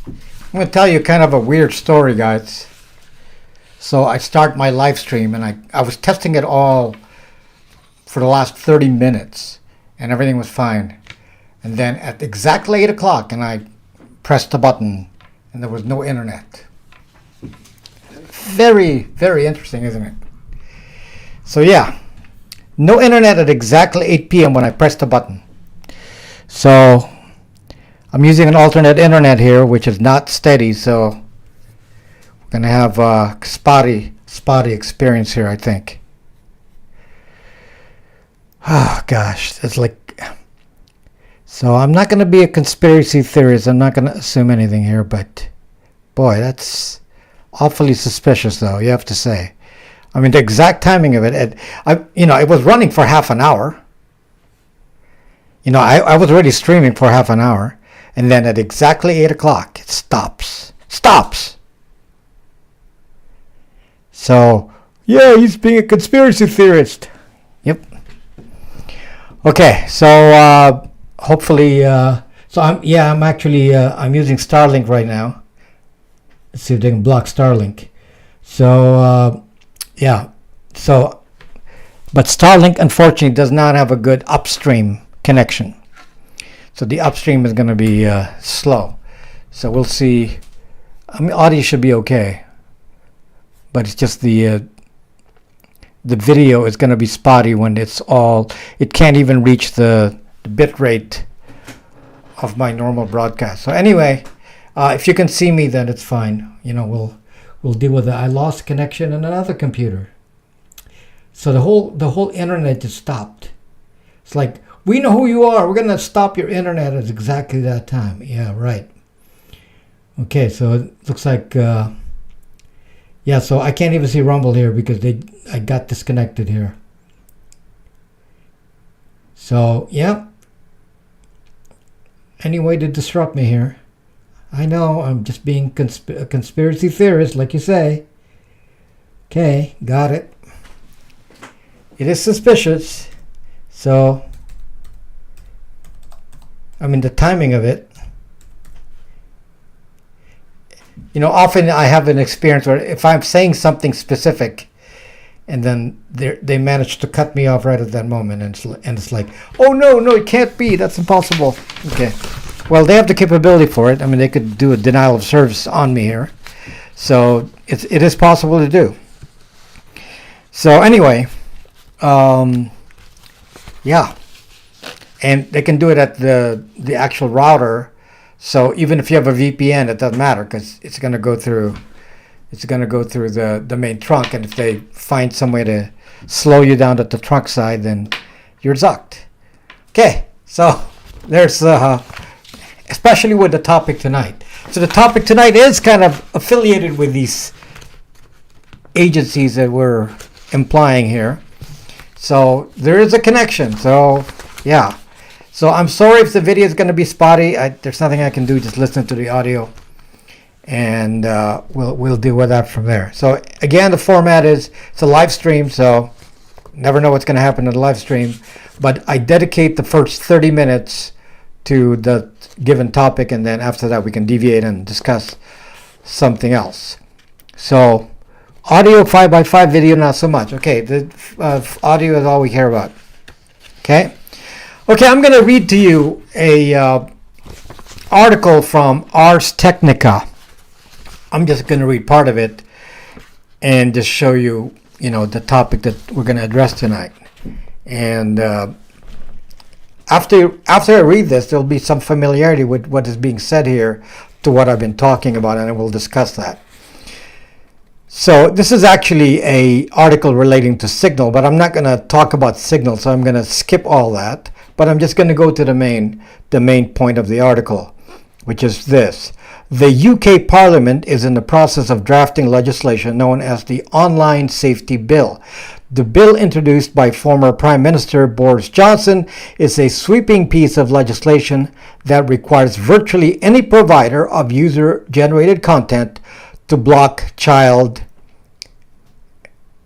I'm going to tell you kind of a weird story, guys. So I start my live stream, and I was testing it all for the last 30 minutes, and everything was fine. And then at exactly 8 o'clock, and I pressed the button, and there was no internet. Very, very interesting, isn't it? So yeah, no internet at exactly 8 p.m. when I pressed the button. So I'm using an alternate internet here, which is not steady, so we're going to have a spotty experience here, I think. Oh, gosh, it's like... So I'm not going to be a conspiracy theorist. I'm not going to assume anything here, but boy, that's awfully suspicious, though, you have to say. I mean, the exact timing of it, it was running for half an hour. I was already streaming for half an hour, and then at exactly 8 o'clock, it stops. So, yeah, he's being a conspiracy theorist. Yep. Okay, so hopefully, I'm using Starlink right now. Let's see if they can block Starlink. So, but Starlink unfortunately does not have a good upstream connection. So the upstream is going to be slow. So we'll see. I mean, audio should be okay, but it's just the video is going to be spotty when it can't even reach the bit rate of my normal broadcast. So anyway, if you can see me, then it's fine. We'll deal with it. I lost connection in another computer. So the whole internet just stopped. It's like, we know who you are. We're going to stop your internet at exactly that time. Yeah, right. Okay, so it looks like, so I can't even see Rumble here because I got disconnected here. So, yeah. Any way to disrupt me here. I know, I'm just being a conspiracy theorist, like you say. Okay, got it. It is suspicious. So, I mean, the timing of it. Often I have an experience where if I'm saying something specific, and then they manage to cut me off right at that moment, and it's like, oh no, it can't be. That's impossible. Okay. Well, they have the capability for it. I mean, they could do a denial of service on me here. So it is possible to do. So anyway, yeah. And they can do it at the actual router. So even if you have a VPN, it doesn't matter because it's going to go through the main trunk. And if they find some way to slow you down at the trunk side, then you're zucked. Okay, so there's especially with the topic tonight. So the topic tonight is kind of affiliated with these agencies that we're implying here. So there is a connection. So yeah. So I'm sorry if the video is going to be spotty. There's nothing I can do. Just listen to the audio, and we'll deal with that from there. So again, the format is it's a live stream. So never know what's going to happen in the live stream. But I dedicate the first 30 minutes to the given topic, and then after that we can deviate and discuss something else. So audio 5x5, video not so much. Okay, the audio is all we care about. Okay, I'm going to read to you a article from Ars Technica. I'm just going to read part of it and just show you, the topic that we're going to address tonight. And after I read this, there'll be some familiarity with what is being said here to what I've been talking about, and we'll discuss that. So this is actually a article relating to Signal, but I'm not going to talk about Signal, so I'm going to skip all that. But I'm just going to go to the main point of the article, which is this. The UK Parliament is in the process of drafting legislation known as the Online Safety Bill. The bill, introduced by former Prime Minister Boris Johnson, is a sweeping piece of legislation that requires virtually any provider of user-generated content to block child,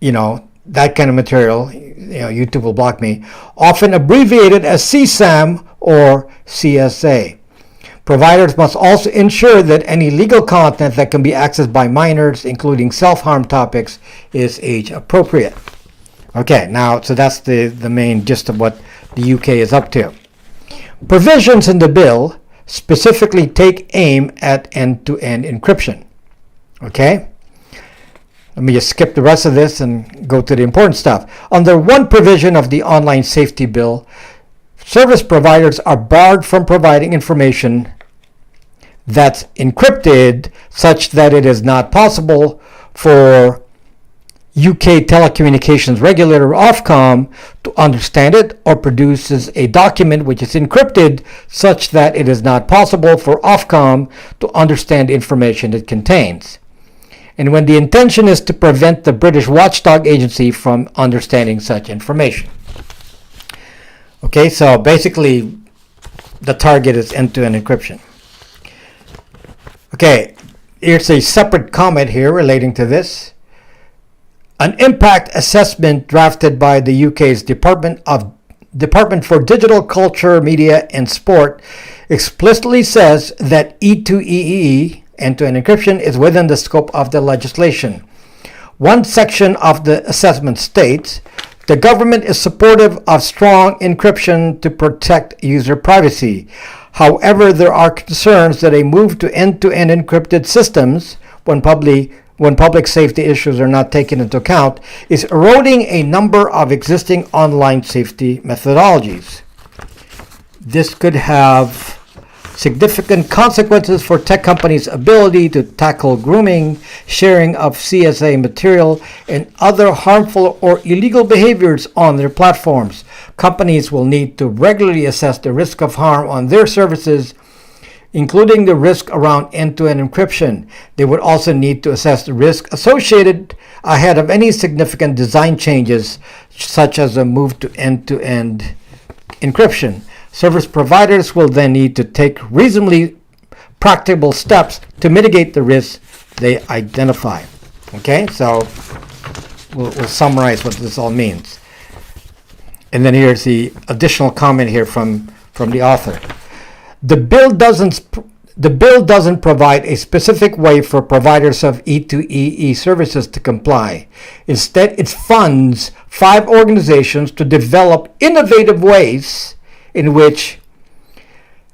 that kind of material. YouTube will block me, often abbreviated as CSAM or CSA. Providers must also ensure that any legal content that can be accessed by minors, including self-harm topics, is age appropriate. Okay, now, so that's the main gist of what the UK is up to. Provisions in the bill specifically take aim at end-to-end encryption. Okay? Let me just skip the rest of this and go to the important stuff. Under one provision of the Online Safety Bill, service providers are barred from providing information that's encrypted such that it is not possible for UK telecommunications regulator Ofcom to understand it, or produces a document which is encrypted such that it is not possible for Ofcom to understand the information it contains. And when the intention is to prevent the British watchdog agency from understanding such information. Okay, so basically the target is end-to-end encryption. Okay, here's a separate comment here relating to this. An impact assessment drafted by the UK's Department for Digital Culture, Media and Sport explicitly says that E2EE, end-to-end encryption, is within the scope of the legislation. One section of the assessment states, the government is supportive of strong encryption to protect user privacy. However, there are concerns that a move to end-to-end encrypted systems, when public safety issues are not taken into account, is eroding a number of existing online safety methodologies. This could have significant consequences for tech companies' ability to tackle grooming, sharing of CSA material, and other harmful or illegal behaviors on their platforms. Companies will need to regularly assess the risk of harm on their services, including the risk around end-to-end encryption. They would also need to assess the risk associated ahead of any significant design changes, such as a move to end-to-end encryption. Service providers will then need to take reasonably practicable steps to mitigate the risks they identify. Okay, so we'll summarize what this all means. And then here's the additional comment here from the author. The bill doesn't provide a specific way for providers of E2EE services to comply. Instead, it funds 5 organizations to develop innovative ways in which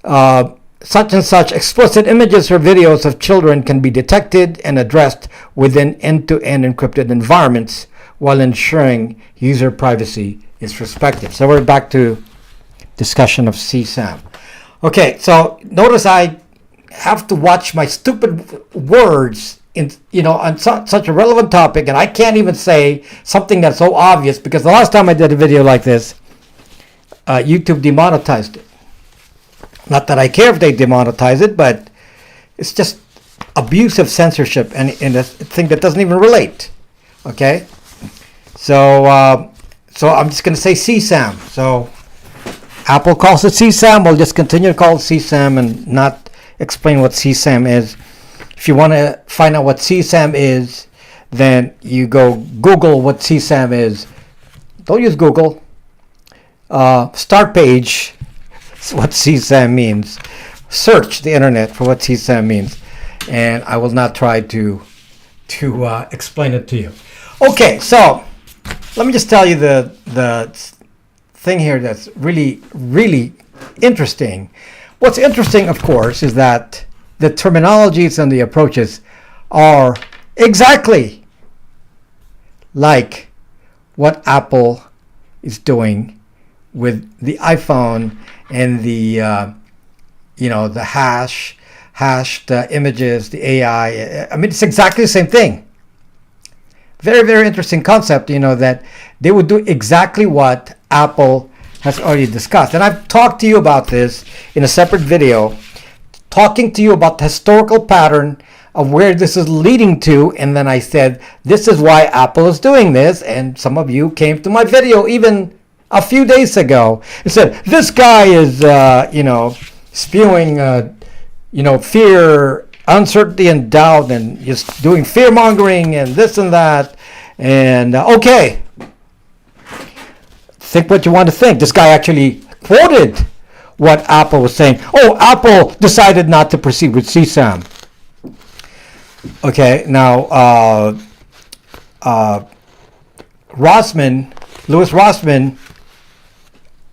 such and such explicit images or videos of children can be detected and addressed within end-to-end encrypted environments while ensuring user privacy is respected. So we're back to discussion of CSAM. Okay, so notice I have to watch my stupid words on such a relevant topic, and I can't even say something that's so obvious, because the last time I did a video like this, YouTube demonetized it. Not that I care if they demonetize it, but it's just abusive censorship and a thing that doesn't even relate. Okay, so I'm just going to say CSAM. So Apple calls it CSAM. We'll just continue to call it CSAM and not explain what CSAM is. If you want to find out what CSAM is, then you go Google what CSAM is. Don't use Google. Start page is what CSAM means. Search the internet for what CSAM means, and I will not try to explain it to you. Okay, so let me just tell you the thing here that's really, really interesting. What's interesting, of course, is that the terminologies and the approaches are exactly like what Apple is doing with the iPhone and the the hashed images, the AI. I mean, it's exactly the same thing. Very, very interesting concept, that they would do exactly what Apple has already discussed. And I've talked to you about this in a separate video, talking to you about the historical pattern of where this is leading to. And then I said, this is why Apple is doing this. And some of you came to my video even a few days ago and said, this guy is, spewing, fear, uncertainty, and doubt, and just doing fear mongering and this and that. And okay, think what you want to think. This guy actually quoted what Apple was saying. Oh, Apple decided not to proceed with CSAM. Okay, now Louis Rossman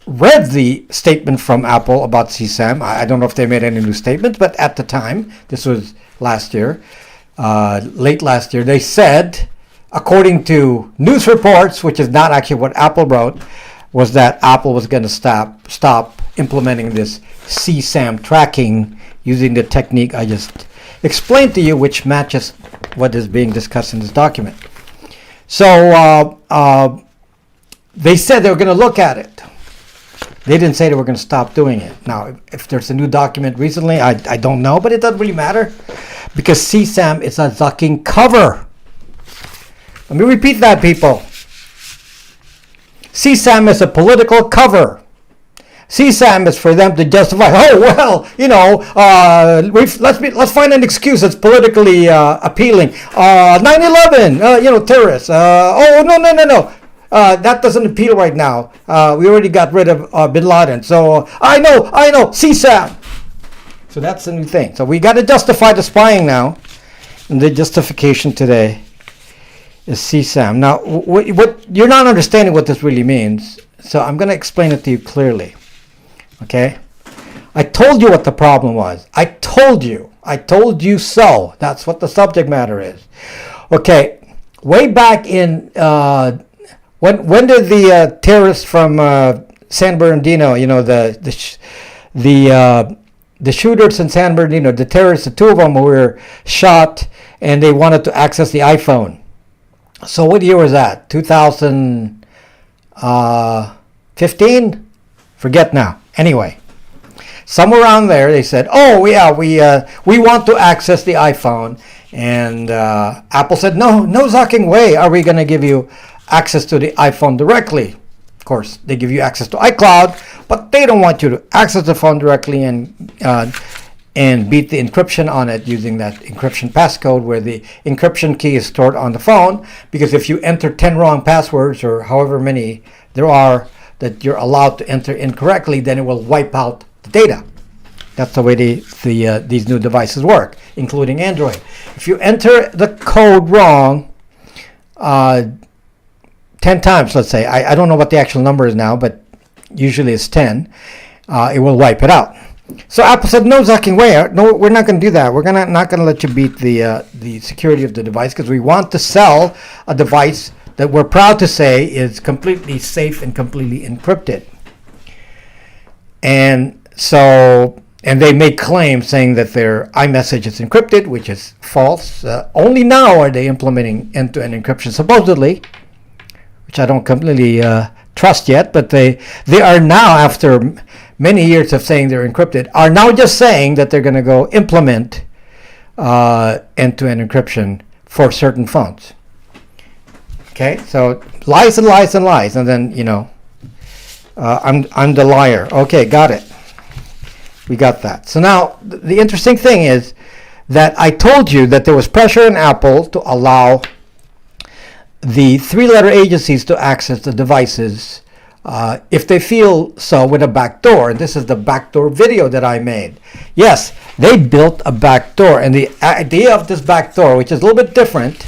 read the statement from Apple about CSAM. I don't know if they made any new statements, but at the time, this was last year, late last year, they said, according to news reports, which is not actually what Apple wrote, was that Apple was going to stop implementing this CSAM tracking using the technique I just explained to you, which matches what is being discussed in this document. So they said they were going to look at it. They didn't say they were going to stop doing it. Now, if there's a new document recently, I don't know, but it doesn't really matter because CSAM is a ducking cover. Let me repeat that, people. CSAM is a political cover. CSAM is for them to justify, oh, well, let's find an excuse that's politically appealing. 9/11, terrorists. No. That doesn't appeal right now. We already got rid of bin Laden. So I know, CSAM. So that's the new thing. So we got to justify the spying now. And the justification today is CSAM. Now, what you're not understanding what this really means. So I'm going to explain it to you clearly. Okay? I told you what the problem was. I told you so. That's what the subject matter is. Okay. Way back in... When did the terrorists from San Bernardino, the shooters in San Bernardino, the terrorists, the two of them were shot, and they wanted to access the iPhone. So what year was that? 2015? Forget now. Anyway, somewhere around there, they said, "Oh yeah, we want to access the iPhone," and Apple said, "No zucking way are we going to give you access to the iPhone directly." Of course, they give you access to iCloud, but they don't want you to access the phone directly and beat the encryption on it using that encryption passcode where the encryption key is stored on the phone. Because if you enter 10 wrong passwords or however many there are that you're allowed to enter incorrectly, then it will wipe out the data. That's the way these new devices work, including Android. If you enter the code wrong, 10 times, let's say. I don't know what the actual number is now, but usually it's 10. It will wipe it out. So Apple said, no zucking way. No, we're not going to do that. We're not going to let you beat the security of the device because we want to sell a device that we're proud to say is completely safe and completely encrypted. And they made claims saying that their iMessage is encrypted, which is false. Only now are they implementing end-to-end encryption, supposedly, which I don't completely trust yet, but they are now, after many years of saying they're encrypted, are now just saying that they're going to go implement end-to-end encryption for certain phones. Okay, so lies and lies and lies, and then I'm the liar. Okay, got it. We got that. So now the interesting thing is that I told you that there was pressure in Apple to allow the three-letter agencies to access the devices if they feel so with a backdoor. And this is the backdoor video that I made. Yes, they built a backdoor, and the idea of this backdoor, which is a little bit different,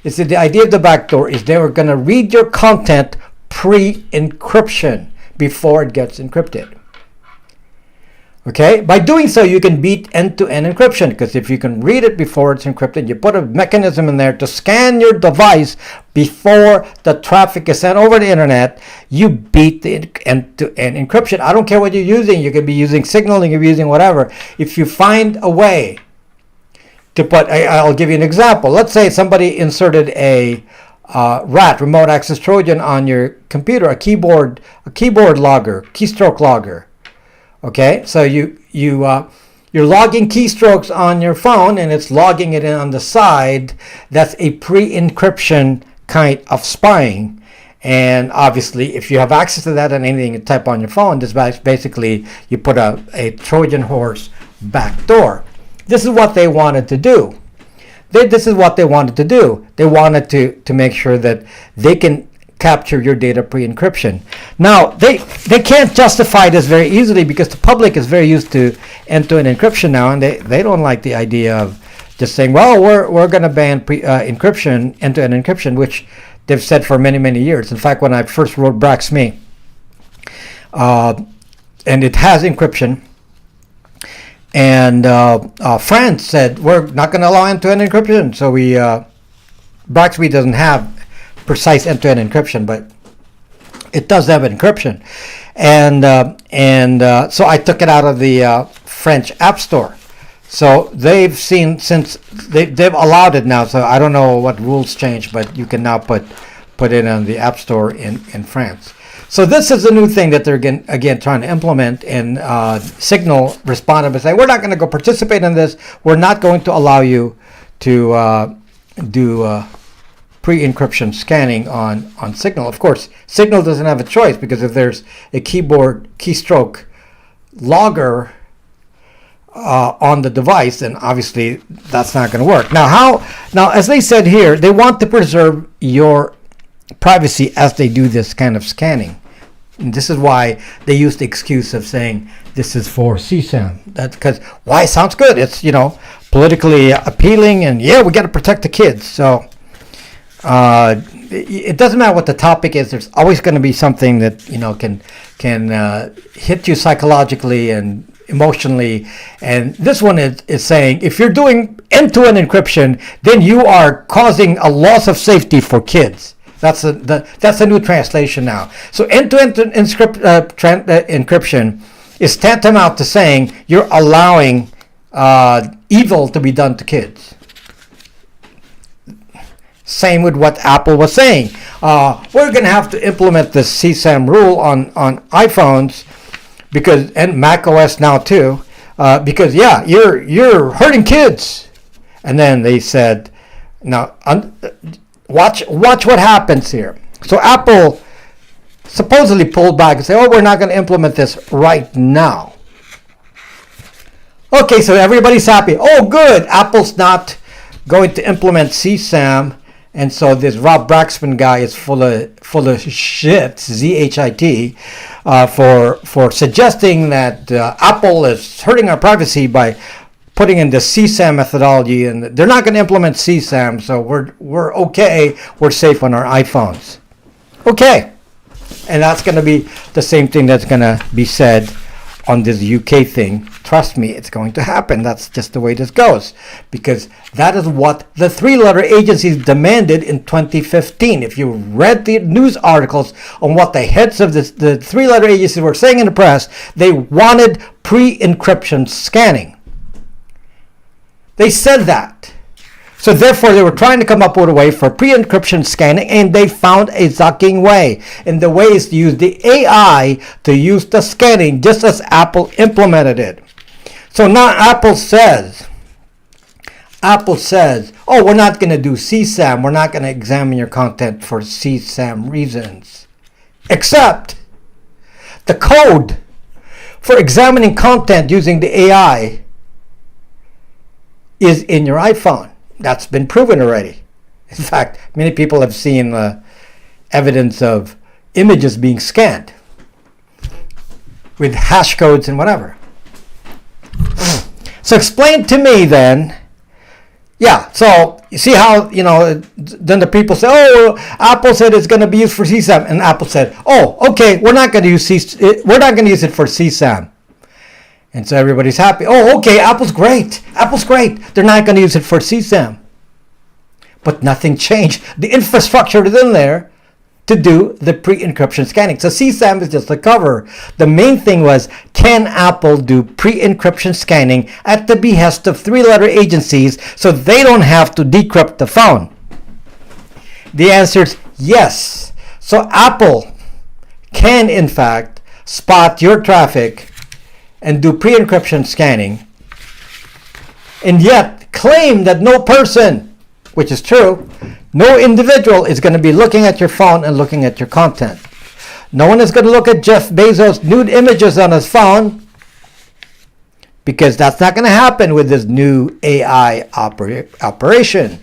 is that the idea of the backdoor is they were going to read your content pre-encryption before it gets encrypted. Okay, by doing so, you can beat end-to-end encryption, because if you can read it before it's encrypted, you put a mechanism in there to scan your device before the traffic is sent over the internet, you beat the end-to-end encryption. I don't care what you're using. You could be using Signal, you could be using whatever. If you find a way to put, I'll give you an example. Let's say somebody inserted a RAT, remote access Trojan, on your computer, a keyboard logger, keystroke logger. Okay, so you're logging keystrokes on your phone, and it's logging it in on the side. That's a pre-encryption kind of spying. And obviously, if you have access to that and anything you type on your phone, this basically you put a Trojan horse backdoor. This is what they wanted to do. They wanted to make sure that they can capture your data pre-encryption. Now, they can't justify this very easily because the public is very used to end-to-end encryption now, and they don't like the idea of just saying, well, we're going to ban encryption, end-to-end encryption, which they've said for many, many years. In fact, when I first wrote Brax Me, and it has encryption, and France said, we're not going to allow end-to-end encryption. So Brax Me doesn't have precise end-to-end encryption, but it does have encryption. And so I took it out of the French App Store. So they've seen, since they've allowed it now, so I don't know what rules changed, but you can now put it on the App Store in France. So this is a new thing that they're again trying to implement, and Signal responded by saying, we're not going to go participate in this. We're not going to allow you to do pre-encryption scanning on Signal. Of course, Signal doesn't have a choice, because if there's a keyboard keystroke logger on the device, then obviously that's not going to work. Now, as they said here, they want to preserve your privacy as they do this kind of scanning. And this is why they use the excuse of saying this is for CSAM. That's because why? It sounds good. It's politically appealing, and we got to protect the kids. So it doesn't matter what the topic is. There's always going to be something that can hit you psychologically and emotionally. And this one is saying, if you're doing end-to-end encryption, then you are causing a loss of safety for kids. That's a new translation now. So end-to-end encryption is tantamount to saying you're allowing evil to be done to kids. Same with what Apple was saying. We're going to have to implement this CSAM rule on iPhones, and Mac OS now too, because you're hurting kids. And then they said, now watch what happens here. So Apple supposedly pulled back and said, we're not going to implement this right now. Okay, so everybody's happy. Oh, good. Apple's not going to implement CSAM. And so this Rob Braxman guy is full of shit, Z-H-I-T, for suggesting that Apple is hurting our privacy by putting in the CSAM methodology, and they're not going to implement CSAM, so we're okay, we're safe on our iPhones. Okay, and that's going to be the same thing that's going to be said on this UK thing. Trust me, it's going to happen. That's just the way this goes, because that is what the three-letter agencies demanded in 2015. If you read the news articles on what the heads of the three-letter agencies were saying in the press, they wanted pre-encryption scanning. They said that. So therefore, they were trying to come up with a way for pre-encryption scanning, and they found a sucking way. And the way is to use the AI to use the scanning, just as Apple implemented it. So now Apple says, oh, we're not going to do CSAM. We're not going to examine your content for CSAM reasons. Except the code for examining content using the AI is in your iPhone. That's been proven already. In fact, many people have seen evidence of images being scanned with hash codes and whatever. So explain to me then, so you see how, then the people say, oh, Apple said it's going to be used for CSAM, and Apple said, oh, okay, we're not going to use it for CSAM. And so everybody's happy. Oh, okay, Apple's great. They're not going to use it for CSAM. But nothing changed. The infrastructure is in there to do the pre-encryption scanning. So CSAM is just a cover. The main thing was, can Apple do pre-encryption scanning at the behest of three-letter agencies so they don't have to decrypt the phone? The answer is yes. So Apple can, in fact, spot your traffic and do pre-encryption scanning, and yet claim that no person, which is true, no individual is going to be looking at your phone and looking at your content. No one is going to look at Jeff Bezos' nude images on his phone, because that's not going to happen with this new AI operation,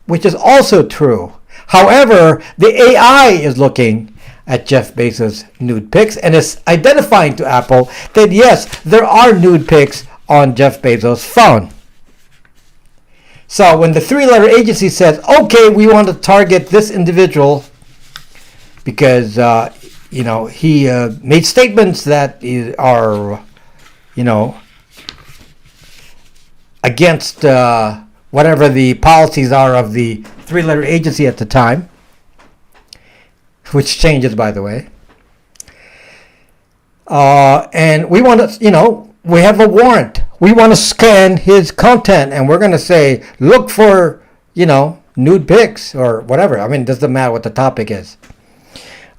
which is also true. However, the AI is looking at Jeff Bezos' nude pics and is identifying to Apple that yes, there are nude pics on Jeff Bezos' phone. So when the three-letter agency says, okay, we want to target this individual because he made statements that are against whatever the policies are of the three-letter agency at the time, which changes, by the way. And we want to, we have a warrant. We want to scan his content, and we're going to say, look for, nude pics or whatever. I mean, it doesn't matter what the topic is.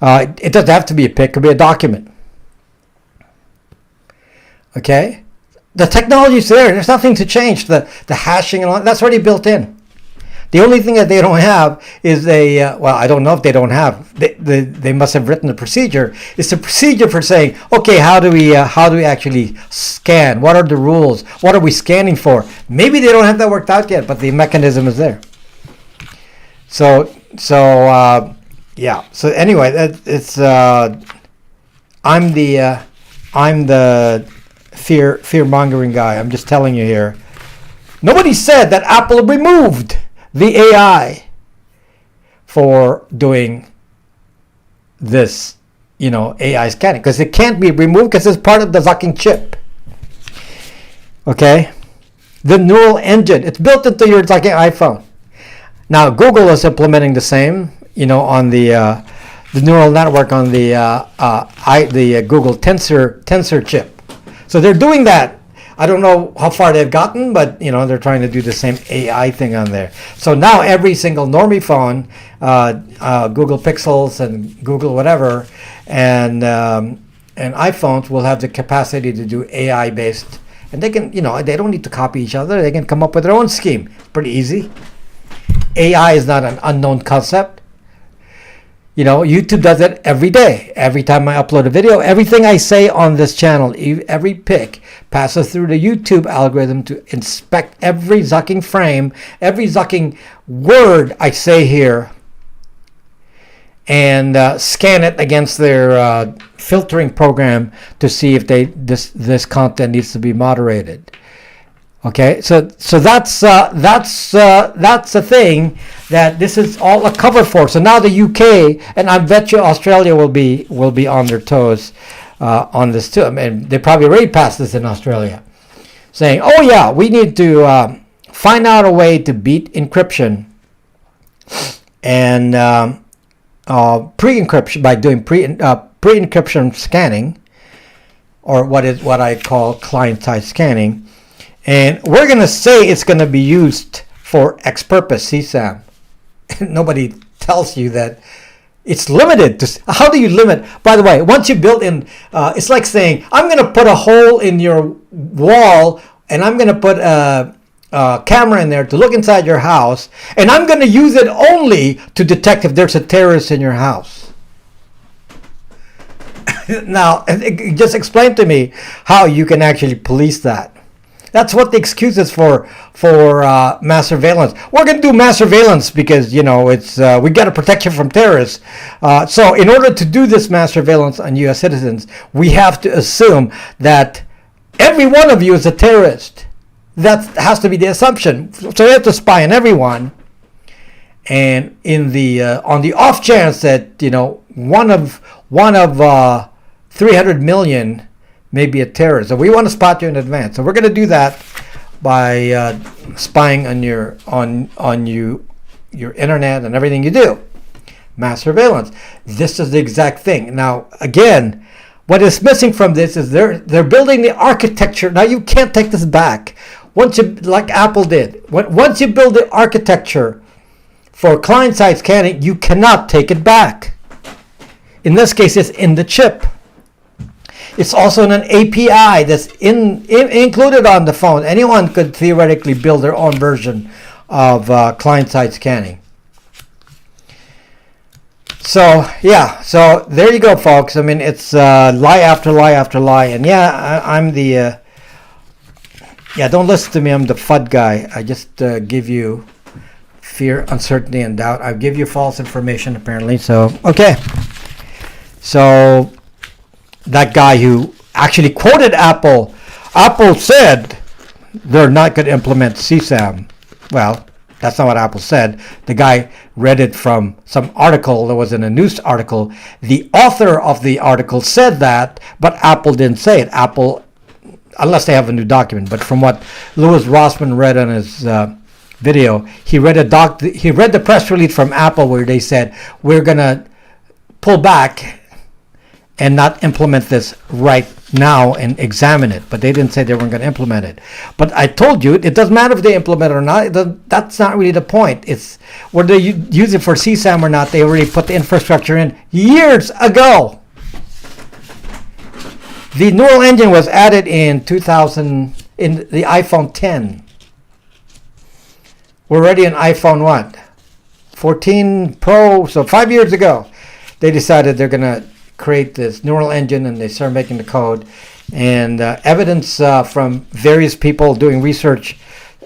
It doesn't have to be a pic. It could be a document. Okay? The technology is there. There's nothing to change. The hashing and all that's already built in. The only thing that they don't have is I don't know if they don't have. They must have written the procedure. It's the procedure for saying, okay, how do we actually scan? What are the rules? What are we scanning for? Maybe they don't have that worked out yet, but the mechanism is there. So anyway, it's I'm the fear mongering guy. I'm just telling you here. Nobody said that Apple removed the AI for doing this, AI scanning, because it can't be removed because it's part of the zucking chip. Okay, the neural engine, it's built into your zucking iPhone. Now Google is implementing the same, on the neural network on the Google Tensor chip. So they're doing that. I don't know how far they've gotten, but they're trying to do the same AI thing on there. So now every single normie phone, Google Pixels and Google whatever, and iPhones will have the capacity to do AI based, and they can, they don't need to copy each other. They can come up with their own scheme. It's pretty easy. AI is not an unknown concept. YouTube does it every day. Every time I upload a video, everything I say on this channel, every pic, passes through the YouTube algorithm to inspect every zucking frame, every zucking word I say here, and scan it against their filtering program to see if this content needs to be moderated. Okay, so that's a thing that this is all a cover for. So now the UK, and I bet you Australia will be on their toes on this too. I mean, they probably already passed this in Australia, saying, "Oh yeah, we need to find out a way to beat encryption and pre-encryption by doing pre-encryption scanning, or what I call client-side scanning." And we're going to say it's going to be used for X purpose, CSAM. Nobody tells you that it's limited to. How do you limit? By the way, once you build in, it's like saying, I'm going to put a hole in your wall and I'm going to put a camera in there to look inside your house, and I'm going to use it only to detect if there's a terrorist in your house. Now, just explain to me how you can actually police that. That's what the excuse is for mass surveillance. We're going to do mass surveillance because it's we got to protect you from terrorists. So in order to do this mass surveillance on U.S. citizens, we have to assume that every one of you is a terrorist. That has to be the assumption. So you have to spy on everyone. And in the on the off chance that one of 300 million. Maybe a terrorist. So we want to spot you in advance. So we're going to do that by spying on your internet and everything you do. Mass surveillance. This is the exact thing. Now, again, what is missing from this is they're building the architecture. Now you can't take this back. Once you, like Apple did, once you build the architecture for client-side scanning, you cannot take it back. In this case, it's in the chip. It's also an API that's included on the phone. Anyone could theoretically build their own version of client-side scanning. So there you go, folks. I mean, it's lie after lie after lie. And I'm the... don't listen to me. I'm the FUD guy. I just give you fear, uncertainty, and doubt. I give you false information apparently. So okay. So that guy who actually quoted Apple said they're not going to implement CSAM. Well, that's not what Apple said. The guy read it from some article that was in a news article. The author of the article said that, but Apple didn't say it. Apple, unless they have a new document. But from what Louis Rossman read on his video, he read the press release from Apple where they said we're going to pull back and not implement this right now and examine it. But they didn't say they weren't going to implement it. But I told you, it doesn't matter if they implement it or not. That's not really the point. It's whether you use it for CSAM or not. They already put the infrastructure in years ago. The neural engine was added in 2000 in the iPhone 10. We're already in iPhone what? 14 Pro. So 5 years ago, they decided they're going to create this neural engine, and they start making the code. And evidence from various people doing research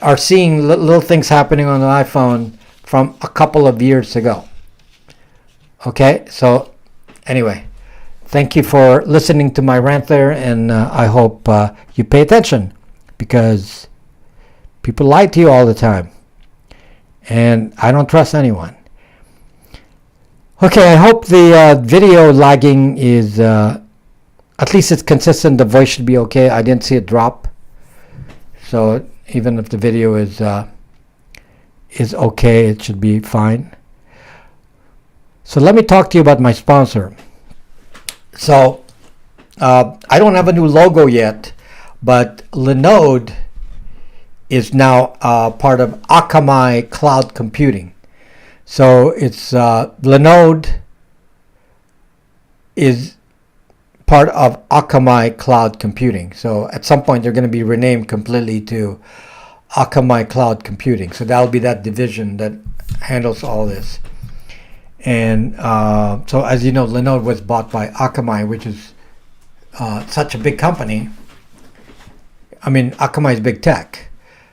are seeing little things happening on the iPhone from a couple of years ago. Okay, so anyway, thank you for listening to my rant there, and I hope you pay attention, because people lie to you all the time, and I don't trust anyone. Okay, I hope the video lagging is, at least it's consistent. The voice should be okay. I didn't see it drop. So even if the video is okay, it should be fine. So let me talk to you about my sponsor. So I don't have a new logo yet, but Linode is now part of Akamai Cloud Computing. So it's Linode is part of Akamai Cloud Computing. So at some point they're going to be renamed completely to Akamai Cloud Computing. So that'll be that division that handles all this. And so as you know, Linode was bought by Akamai, which is such a big company. I mean, Akamai is big tech.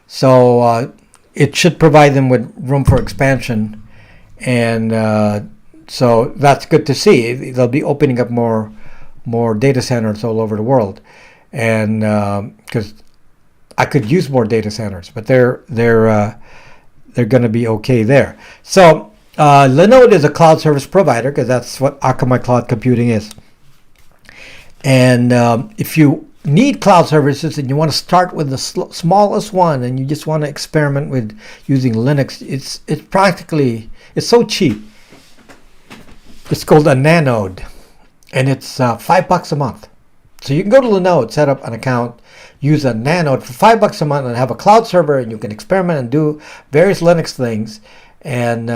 So it should provide them with room for expansion. And so that's good to see. They'll be opening up more data centers all over the world, and because I could use more data centers, but they're going to be okay there. So Linode is a cloud service provider, because that's what Akamai Cloud Computing is. And if you need cloud services and you want to start with the smallest one, and you just want to experiment with using Linux, it's so cheap. It's called a Nanode, and it's $5 a month. So you can go to Linode, set up an account, use a Nanode for $5 a month, and have a cloud server, and you can experiment and do various Linux things. And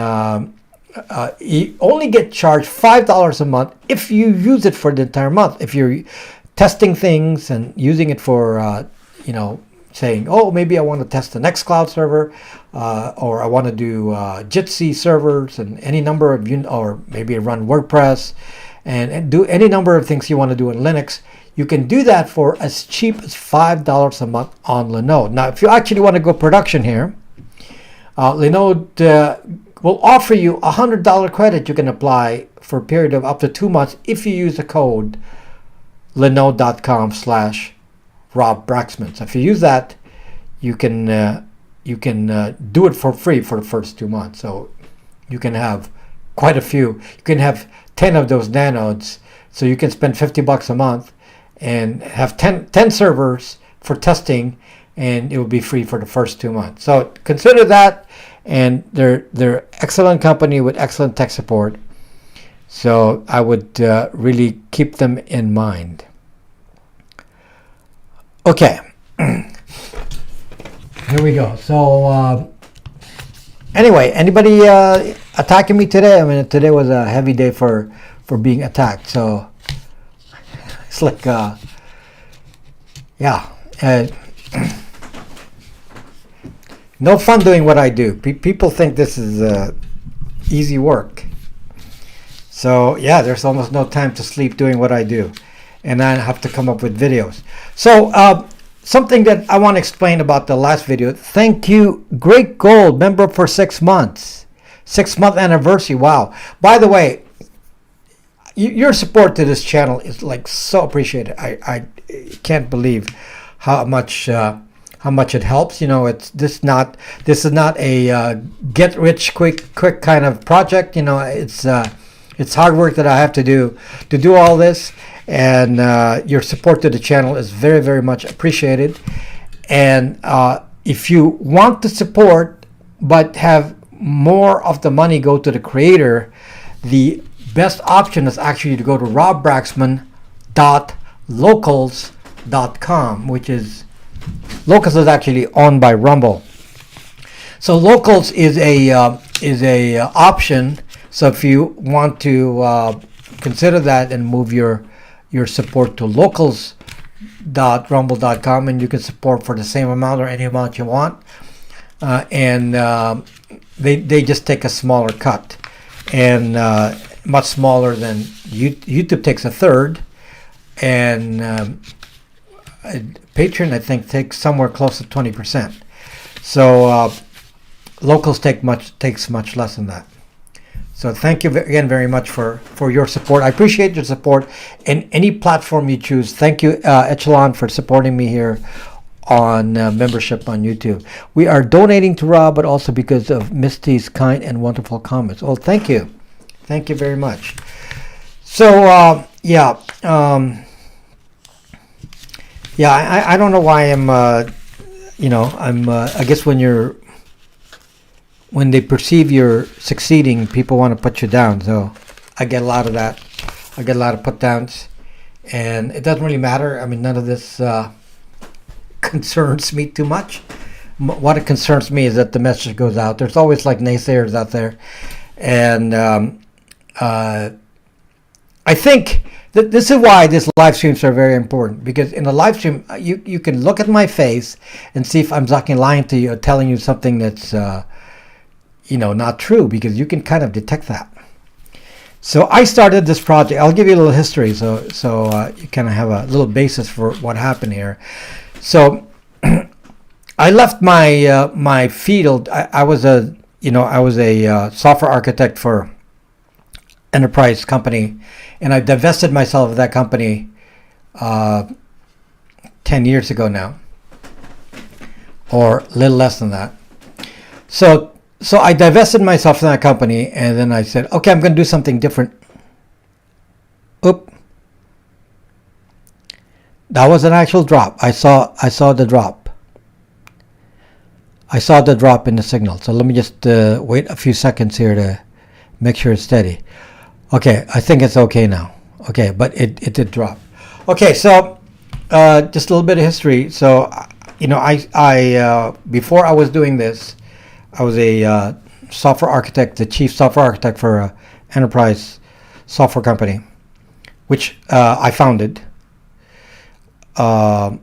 you only get charged $5 a month if you use it for the entire month. If you're testing things and using it for, saying, oh, maybe I want to test the next cloud server, or I want to do Jitsi servers and any number of, or maybe run WordPress and do any number of things you want to do in Linux. You can do that for as cheap as $5 a month on Linode. Now, if you actually want to go production here, Linode will offer you a $100 credit you can apply for a period of up to 2 months if you use the code linode.com/Rob Braxman. So if you use that, you can do it for free for the first 2 months. So you can have quite a few. You can have 10 of those Nanodes. So you can spend $50 a month and have 10 servers for testing, and it will be free for the first 2 months. So consider that, and they're excellent company with excellent tech support. So I would really keep them in mind. Okay, here we go. So anyway, anybody attacking me today? I mean, today was a heavy day for being attacked. So it's like, no fun doing what I do. People think this is easy work. So yeah, there's almost no time to sleep doing what I do, and I have to come up with videos. So something that I want to explain about the last video. Thank you, Great Gold, member for 6 months. 6-month anniversary. Wow. By the way, your support to this channel is like so appreciated. I can't believe how much it helps. You know, this is not a get rich quick kind of project. You know, it's hard work that I have to do all this, and your support to the channel is very, very much appreciated. And if you want to support but have more of the money go to the creator, the best option is actually to go to robbraxman.locals.com, which is Locals is actually owned by Rumble. So Locals is a option. So if you want to consider that and move your support to locals.rumble.com, and you can support for the same amount or any amount you want, and they just take a smaller cut, and much smaller than YouTube takes a third, and Patreon I think takes somewhere close to 20%. So Locals takes much less than that. So thank you again very much for your support. I appreciate your support in any platform you choose. Thank you, Echelon, for supporting me here on membership on YouTube. We are donating to Rob, but also because of Misty's kind and wonderful comments. Oh, thank you. Thank you very much. So, I don't know why I guess when they perceive you're succeeding, people want to put you down. So I get a lot of that. I get a lot of put downs, and it doesn't really matter. I mean, none of this concerns me too much. What it concerns me is that the message goes out. There's always like naysayers out there, and I think that this is why these live streams are very important, because in a live stream you can look at my face and see if I'm fucking lying to you or telling you something that's not true, because you can kind of detect that. So I started this project. I'll give you a little history so you kind of have a little basis for what happened here. So I left my field. I was a software architect for enterprise company, and I divested myself of that company 10 years ago now, or a little less than that. So I divested myself from that company, and then I said, okay, I'm going to do something different. Oop. That was an actual drop. I saw the drop. I saw the drop in the signal. So let me just wait a few seconds here to make sure it's steady. Okay, I think it's okay now. Okay, but it did drop. Okay, so just a little bit of history. So, I before I was doing this, I was a software architect, the chief software architect for an enterprise software company, which I founded. So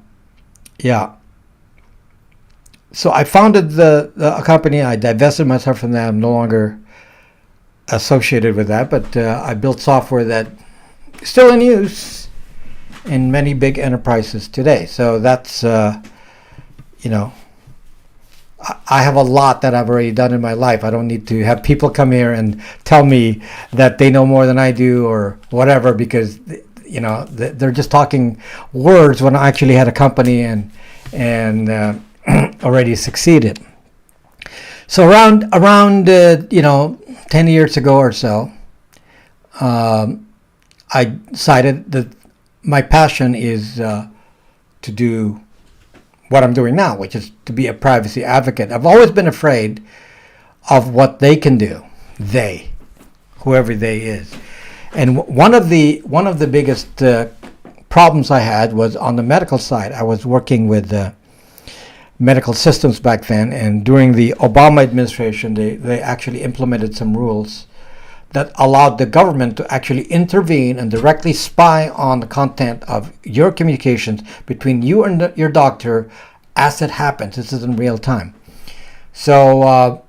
I founded the company. I divested myself from that. I'm no longer associated with that, but I built software that is still in use in many big enterprises today. So that's, I have a lot that I've already done in my life. I don't need to have people come here and tell me that they know more than I do or whatever, because they're just talking words when I actually had a company and already succeeded. So around 10 years ago or so, I decided that my passion is to do what I'm doing now, which is to be a privacy advocate. I've always been afraid of what they can do, whoever they is. And one of the biggest problems I had was on the medical side. I was working with medical systems back then, and during the Obama administration, they actually implemented some rules that allowed the government to actually intervene and directly spy on the content of your communications between you and your doctor as it happens. This is in real time. So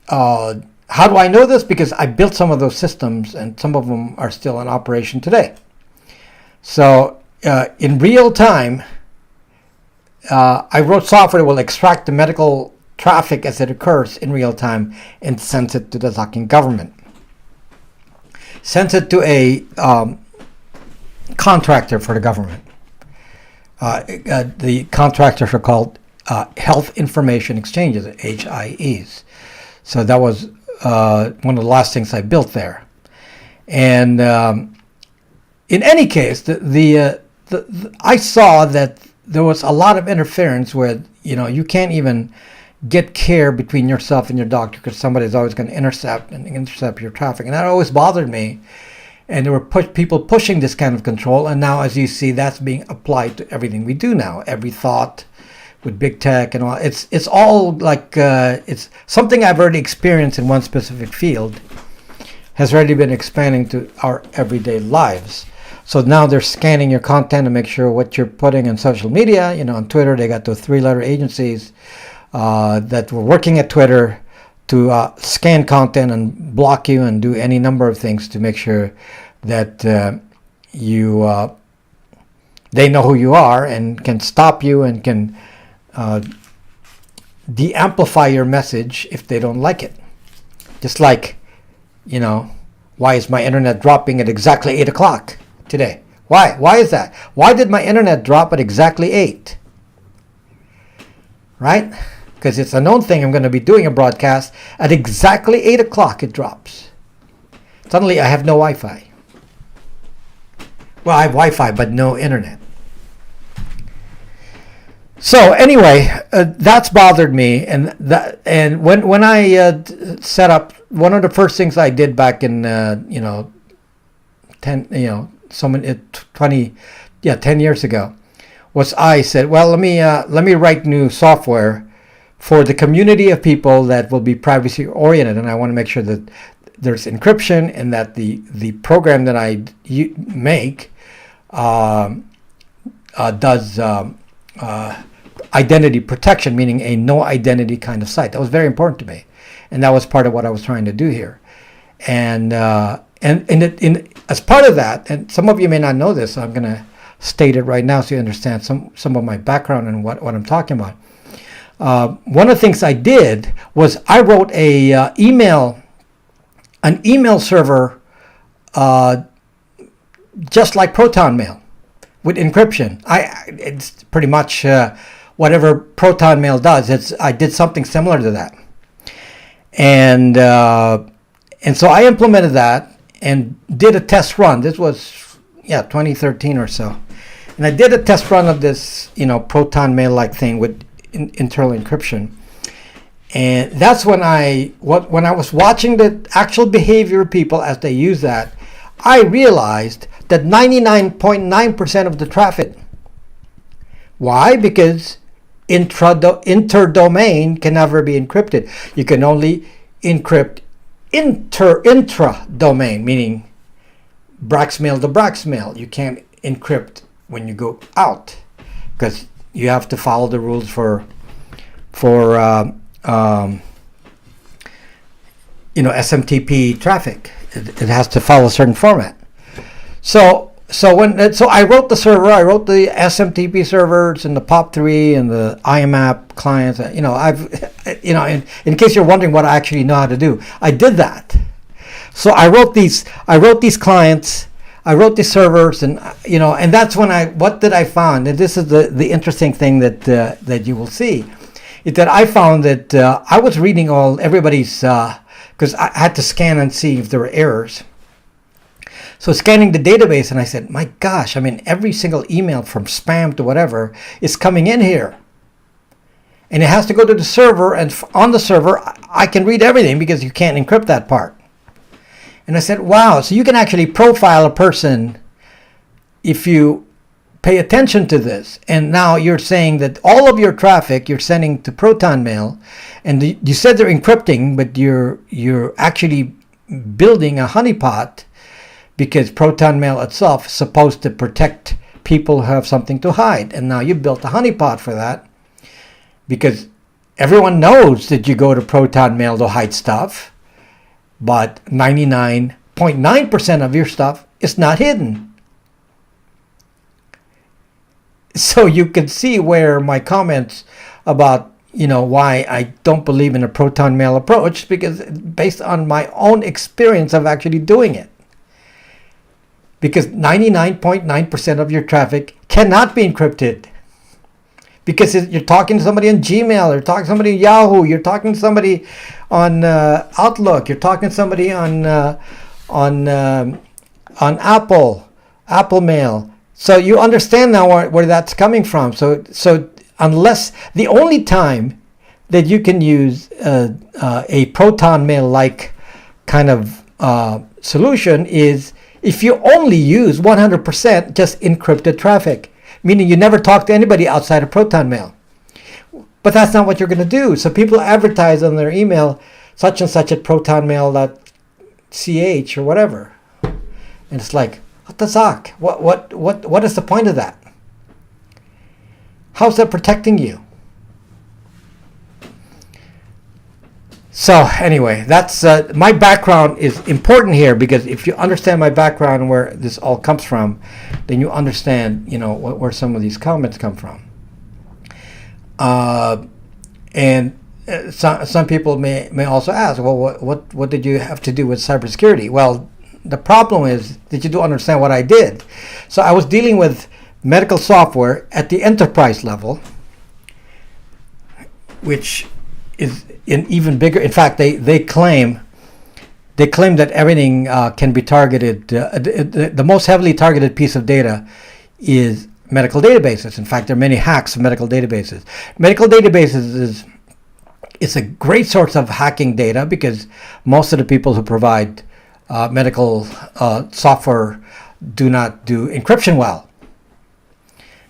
how do I know this? Because I built some of those systems, and some of them are still in operation today. So in real time, I wrote software that will extract the medical traffic as it occurs in real time and sends it to the talking government. Sends it to a contractor for the government. The contractors are called Health Information Exchanges, HIEs. So that was one of the last things I built there. And in any case, I saw that there was a lot of interference where, you can't even get care between yourself and your doctor because somebody's always going to intercept your traffic. And that always bothered me. And there were people pushing this kind of control. And now, as you see, that's being applied to everything we do now. Every thought with big tech and all. It's all like, it's something I've already experienced in one specific field has already been expanding to our everyday lives. So now they're scanning your content to make sure what you're putting on social media. On Twitter, they got those 3-letter agencies that were working at Twitter to scan content and block you and do any number of things to make sure that they know who you are and can stop you and can de-amplify your message if they don't like it. Just like, why is my internet dropping at exactly 8 o'clock today? Why? Why is that? Why did my internet drop at exactly 8? Right? Because it's a known thing I'm going to be doing a broadcast at exactly 8 o'clock it drops. Suddenly I have no Wi-Fi. Well, I have Wi-Fi, but no internet. So anyway, that's bothered me, and when I set up, one of the first things I did back in 10 years ago was I said, well, let me write new software for the community of people that will be privacy oriented, and I want to make sure that there's encryption and that the program that I make does identity protection, meaning a no identity kind of site. That was very important to me, and that was part of what I was trying to do here. And as part of that, and some of you may not know this, so I'm going to state it right now so you understand some of my background and what I'm talking about. One of the things I did was I wrote an email server just like Proton Mail with encryption. It's pretty much whatever Proton Mail does. I did something similar to that, and so I implemented that and did a test run. This was 2013 or so, and I did a test run of this Proton Mail like thing with internal encryption. And that's when I was watching the actual behavior of people as they use that, I realized that 99.9% of the traffic. Why? Because inter-domain can never be encrypted. You can only encrypt intra-domain, meaning Brax mail to Brax mail. You can't encrypt when you go out because you have to follow the rules for SMTP traffic. It has to follow a certain format. So I wrote the server. I wrote the SMTP servers and the POP3 and the IMAP clients. In case you're wondering what I actually know how to do, I did that. So I wrote these clients. I wrote these servers, and that's when what did I find? And this is the interesting thing that you will see, is that I found that I was reading everybody's because I had to scan and see if there were errors. So scanning the database, and I said, my gosh, every single email from spam to whatever is coming in here. And it has to go to the server, and on the server, I can read everything because you can't encrypt that part. And I said, wow, so you can actually profile a person if you pay attention to this. And now you're saying that all of your traffic you're sending to Proton Mail, and you said they're encrypting, but you're actually building a honeypot because Proton Mail itself is supposed to protect people who have something to hide. And now you built a honeypot for that because everyone knows that you go to Proton Mail to hide stuff, but 99.9% of your stuff is not hidden. So you can see where my comments about, why I don't believe in a proton mail approach, because based on my own experience of actually doing it. Because 99.9% of your traffic cannot be encrypted. Because you're talking to somebody on Gmail, you're talking to somebody on Yahoo, you're talking to somebody on Outlook, you're talking to somebody on Apple Mail. So you understand now where that's coming from. So unless the only time that you can use a proton mail-like kind of solution is if you only use 100% just encrypted traffic, meaning you never talk to anybody outside of proton mail. But that's not what you're going to do. So people advertise on their email such and such at protonmail.ch or whatever. And it's like, what the sock? What is the point of that? How's that protecting you? So anyway, that's my background is important here, because if you understand my background and where this all comes from, then you understand, where some of these comments come from. And some people may also ask, well, what did you have to do with cybersecurity? Well, the problem is that you don't understand what I did. So I was dealing with medical software at the enterprise level, which is an even bigger. In fact, they claim that everything can be targeted. The most heavily targeted piece of data is medical databases. In fact, there are many hacks of medical databases. Medical databases is a great source of hacking data, because most of the people who provide medical software do not do encryption well.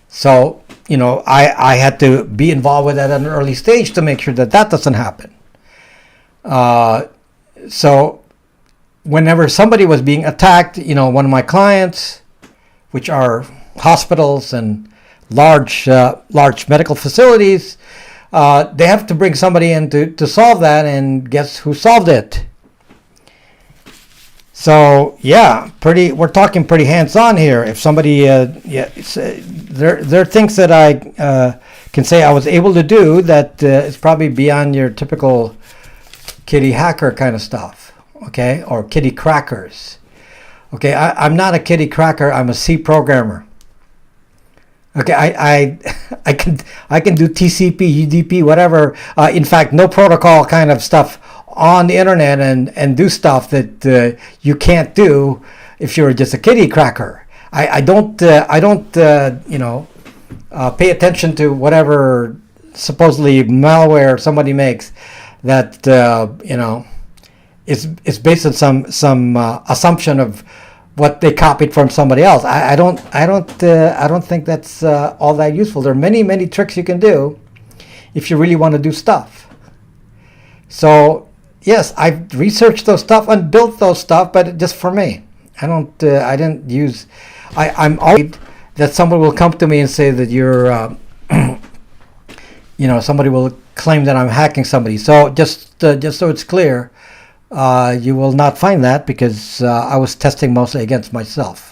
So, I had to be involved with that at an early stage to make sure that doesn't happen. So whenever somebody was being attacked, one of my clients, which are hospitals and large medical facilities, they have to bring somebody in to solve that, and guess who solved it? So we're talking pretty hands-on here. If somebody, there are things that I can say I was able to do that is probably beyond your typical kitty hacker kind of stuff, okay, or kitty crackers. Okay, I'm not a kitty cracker. I'm a C programmer. Okay, I can do TCP, UDP, whatever. In fact, no protocol kind of stuff on the internet, and do stuff that you can't do if you're just a kitty cracker. I don't pay attention to whatever supposedly malware somebody makes that is based on some assumption of what they copied from somebody else. I don't think that's all that useful. There are many tricks you can do if you really want to do stuff. So yes, I've researched those stuff and built those stuff, but just for me. I'm always that somebody will come to me and say that you're, somebody will claim that I'm hacking somebody. So just so it's clear, you will not find that, because I was testing mostly against myself.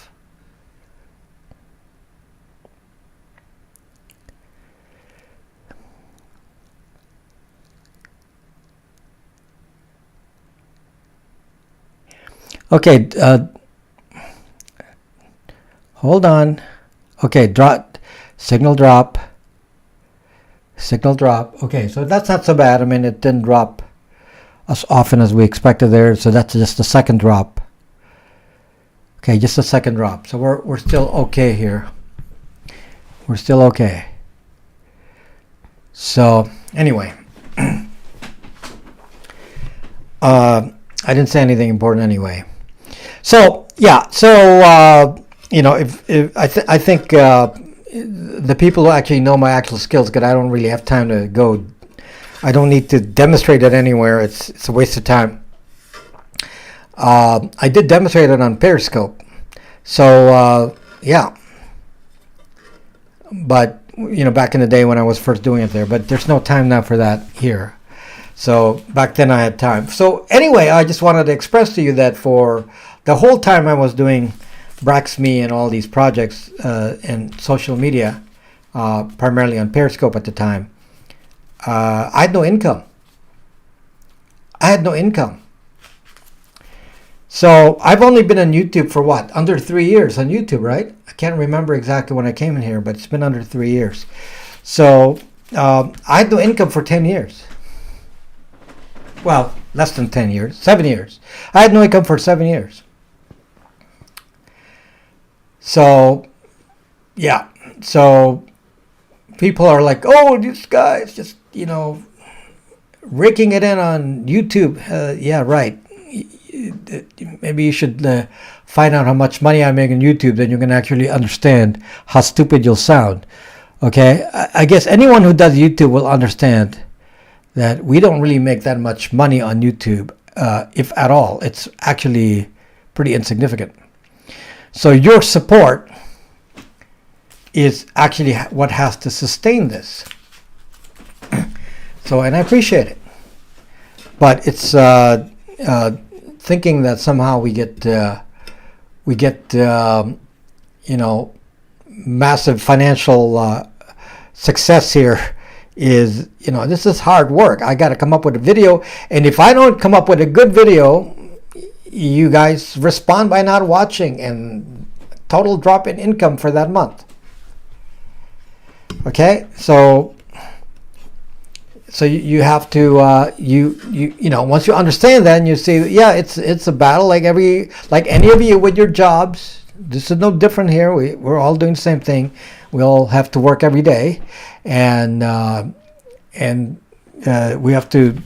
Okay, hold on. Okay, signal drop. Okay, so that's not so bad. I mean, it didn't drop as often as we expected there, so that's just a second drop. Okay, just a second drop. So we're still okay here. We're still okay. So anyway, I didn't say anything important anyway. So if I think the people who actually know my actual skills, because I don't really have time to go. I don't need to demonstrate it anywhere. It's a waste of time. I did demonstrate it on Periscope. So but back in the day when I was first doing it there. But there's no time now for that here. So back then I had time. So anyway, I just wanted to express to you that for the whole time I was doing Brax Me and all these projects and social media, primarily on Periscope at the time, I had no income. So I've only been on YouTube for what? Under 3 years on YouTube, right? I can't remember exactly when I came in here, but it's been under 3 years. So I had no income for 10 years. Well, less than 10 years, 7 years. I had no income for 7 years. So, yeah. So people are like, oh, this guy's just, raking it in on YouTube. Yeah, right. Maybe you should find out how much money I make on YouTube, then you can actually understand how stupid you'll sound. Okay? I guess anyone who does YouTube will understand that we don't really make that much money on YouTube, if at all. It's actually pretty insignificant. So your support is actually what has to sustain this. So, and I appreciate it. But it's thinking that somehow we get massive financial success here is, this is hard work. I got to come up with a video, and if I don't come up with a good video, you guys respond by not watching, and total drop in income for that month. Okay, so you have to once you understand that, and you see, yeah, it's a battle like any of you with your jobs. This is no different here. We're all doing the same thing. We all have to work every day, and we have to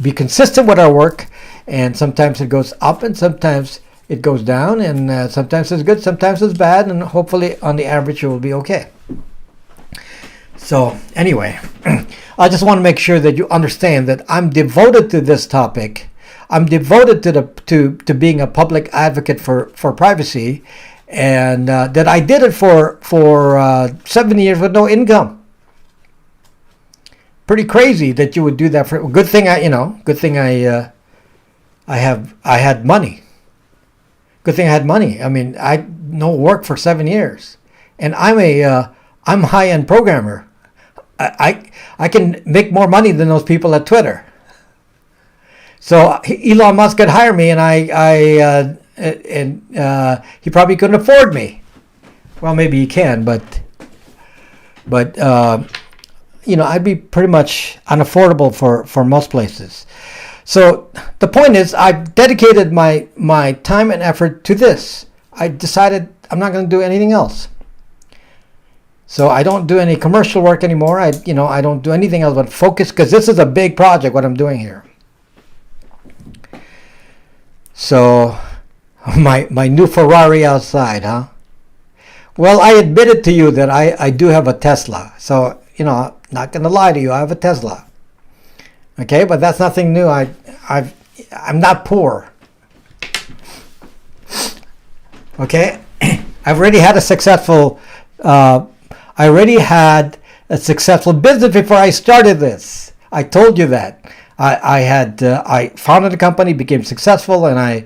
be consistent with our work. And sometimes it goes up, and sometimes it goes down, and sometimes it's good, sometimes it's bad, and hopefully on the average it will be okay. So anyway, I just want to make sure that you understand that I'm devoted to this topic. I'm devoted to being a public advocate for privacy, and that I did it for 7 years with no income. Pretty crazy that you would do that for. Good thing I had money. Good thing I had money. I mean, I no work for 7 years, and I'm a high-end programmer. I can make more money than those people at Twitter. So Elon Musk could hire me, and he probably couldn't afford me. Well, maybe he can, but I'd be pretty much unaffordable for most places. So the point is, I've dedicated my time and effort to this. I decided I'm not going to do anything else. So I don't do any commercial work anymore. I don't do anything else but focus, because this is a big project, what I'm doing here. So my new Ferrari outside, huh? Well, I admitted to you that I do have a Tesla. So, not going to lie to you, I have a Tesla. Okay, but that's nothing new. I'm not poor. Okay, I've already had a successful. I already had a successful business before I started this. I told you that. I founded a company, became successful, and I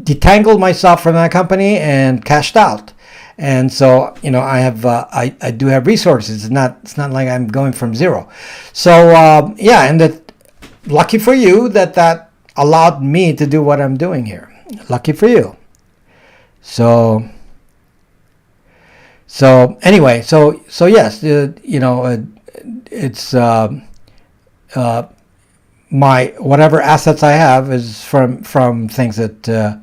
detangled myself from that company and cashed out. And so, I do have resources. It's not like I'm going from zero. So, and that, lucky for you that allowed me to do what I'm doing here. Lucky for you. So anyway, so yes, it's my whatever assets I have is from things that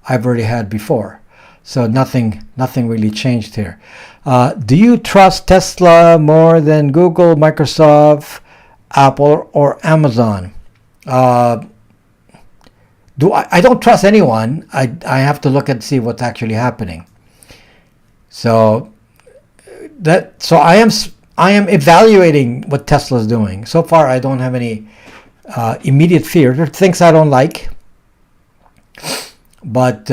I've already had before. So nothing really changed here. Do you trust Tesla more than Google, Microsoft, Apple, or Amazon? I don't trust anyone. I have to look and see what's actually happening. So I am evaluating what Tesla's doing. So far, I don't have any immediate fear. There are things I don't like, but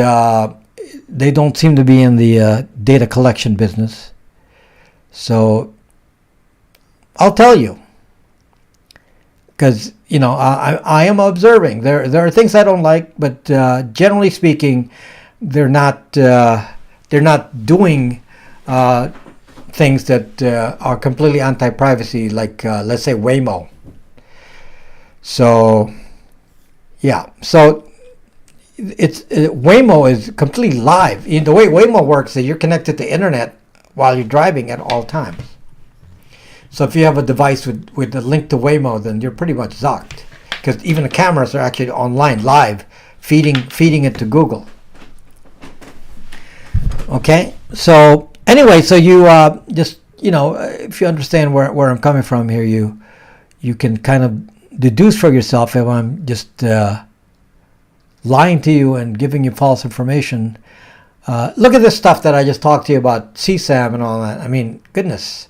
they don't seem to be in the data collection business. So I'll tell you, because I am observing. There are things I don't like, but generally speaking, they're not doing things that are completely anti-privacy, like let's say Waymo. So yeah, so Waymo is completely live. The way Waymo works is you're connected to internet while you're driving at all times. So if you have a device with a link to Waymo, then you're pretty much zocked, because even the cameras are actually online live, feeding it to Google. Okay, so anyway, so you just, if you understand where I'm coming from here, you can kind of deduce for yourself if I'm just lying to you and giving you false information. Look at this stuff that I just talked to you about, CSAM and all that. I mean, goodness.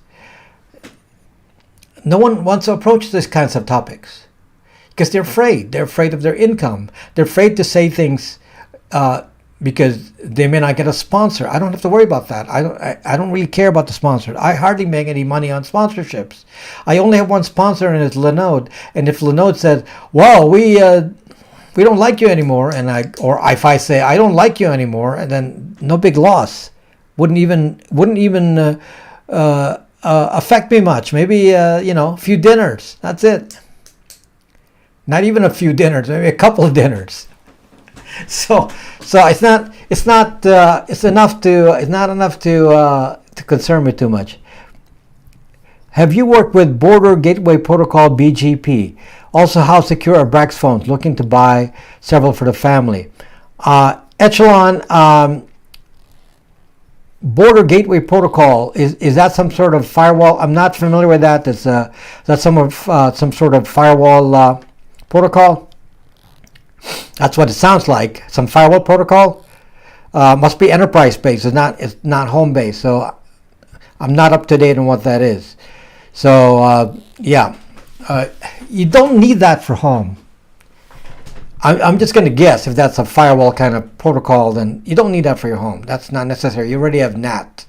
No one wants to approach these kinds of topics because they're afraid. They're afraid of their income. They're afraid to say things because they may not get a sponsor. I don't have to worry about that. I don't really care about the sponsor. I hardly make any money on sponsorships. I only have one sponsor, and it's Linode. And if Linode said, "Well, we don't like you anymore," or if I say I don't like you anymore, and then no big loss, wouldn't even affect me much. Maybe a few dinners. That's it. Not even a few dinners. Maybe a couple of dinners. So it's not enough to concern me too much. Have you worked with Border Gateway Protocol (BGP)? Also, how secure are Brax phones? Looking to buy several for the family. Echelon. Border Gateway Protocol, is that some sort of firewall? I'm not familiar with that. That's some sort of firewall protocol. That's what it sounds like. Some firewall protocol. Must be enterprise based. It's not home based. So I'm not up to date on what that is. So you don't need that for home. I'm just going to guess if that's a firewall kind of protocol, then you don't need that for your home. That's not necessary. You already have NAT.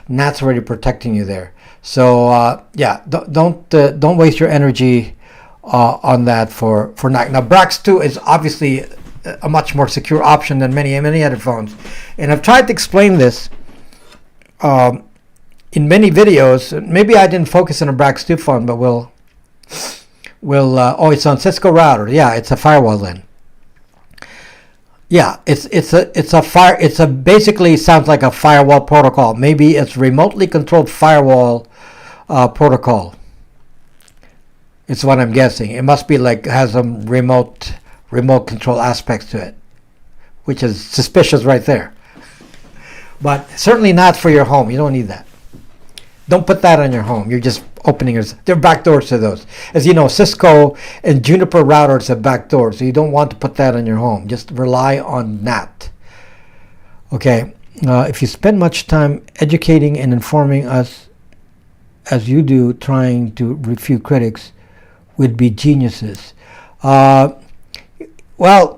NAT's already protecting you there. So don't waste your energy on that for NAT. Now Brax 2 is obviously a much more secure option than many other phones, and I've tried to explain this in many videos. Maybe I didn't focus on a Brax 2 phone, but it's on Cisco router. Yeah, it's a firewall then. Yeah, it's basically sounds like a firewall protocol. Maybe it's remotely controlled firewall protocol. It's what I'm guessing. It must be has some remote control aspects to it, which is suspicious right there. But certainly not for your home. You don't need that. Don't put that on your home. You're just opening it. There are backdoors to those. As you know, Cisco and Juniper routers have backdoors, so you don't want to put that on your home. Just rely on NAT. Okay. If you spend much time educating and informing us, as you do, trying to refute critics, would be geniuses. Well,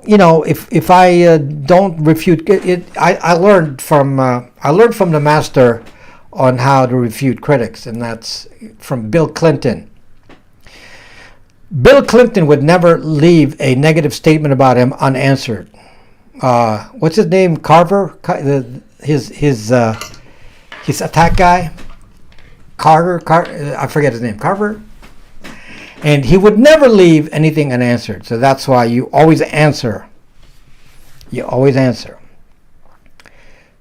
if I don't refute it, I learned from the master on how to refute critics, and that's from Bill Clinton. Bill Clinton would never leave a negative statement about him unanswered. What's his name? Carver? His attack guy? Carter? I forget his name. Carver? And he would never leave anything unanswered. So that's why you always answer. You always answer.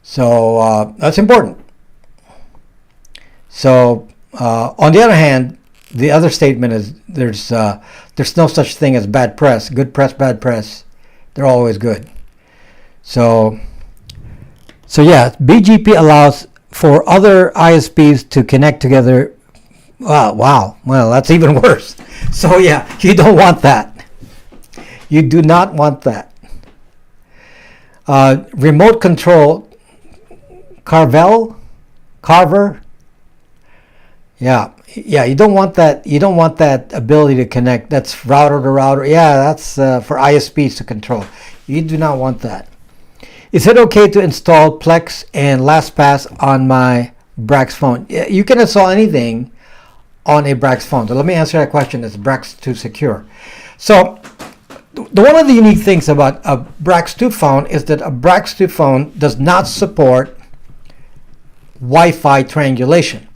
So that's important. So, on the other hand, the other statement is there's no such thing as bad press. Good press, bad press, they're always good. So yeah, BGP allows for other ISPs to connect together. Wow. Well, that's even worse. So yeah, you don't want that. You do not want that. Remote control, Carver. Yeah, you don't want that. You don't want that ability to connect. That's router to router. Yeah, that's for ISPs to control. You do not want that. Is it okay to install Plex and LastPass on my Brax phone? You can install anything on a Brax phone. So let me answer that question. Is Brax too secure? So one of the unique things about a Brax 2 phone is that a Brax 2 phone does not support Wi-Fi triangulation.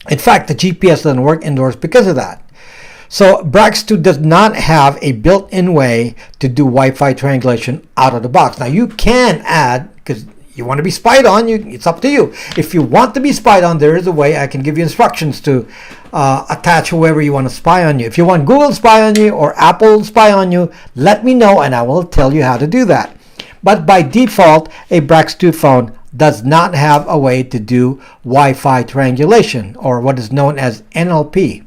In fact, the GPS doesn't work indoors because of that. So Brax 2 does not have a built-in way to do Wi-Fi triangulation out of the box. Now you can add, because you want to be spied on, it's up to you. If you want to be spied on, there is a way. I can give you instructions to attach whoever you want to spy on you. If you want Google to spy on you or Apple spy on you, let me know and I will tell you how to do that. But by default, a Brax 2 phone does not have a way to do Wi-Fi triangulation, or what is known as NLP.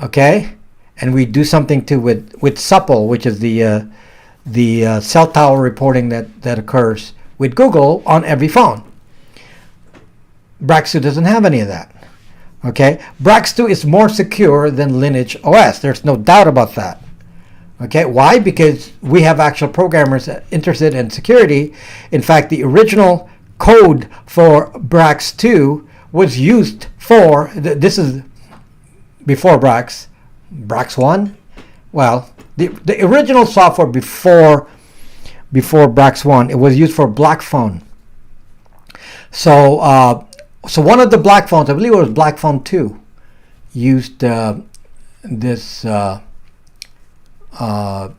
Okay, and we do something too with supple, which is the cell tower reporting that occurs with Google on every phone. Brax 2 doesn't have any of that. Okay, Brax 2 is more secure than Lineage OS. There's no doubt about that. Okay, why? Because we have actual programmers interested in security. In fact, the original code for Brax 2 was used for, this is before Brax 1. Well, the original software before Brax 1, it was used for black phone. So one of the black phones, I believe it was black phone 2, used this an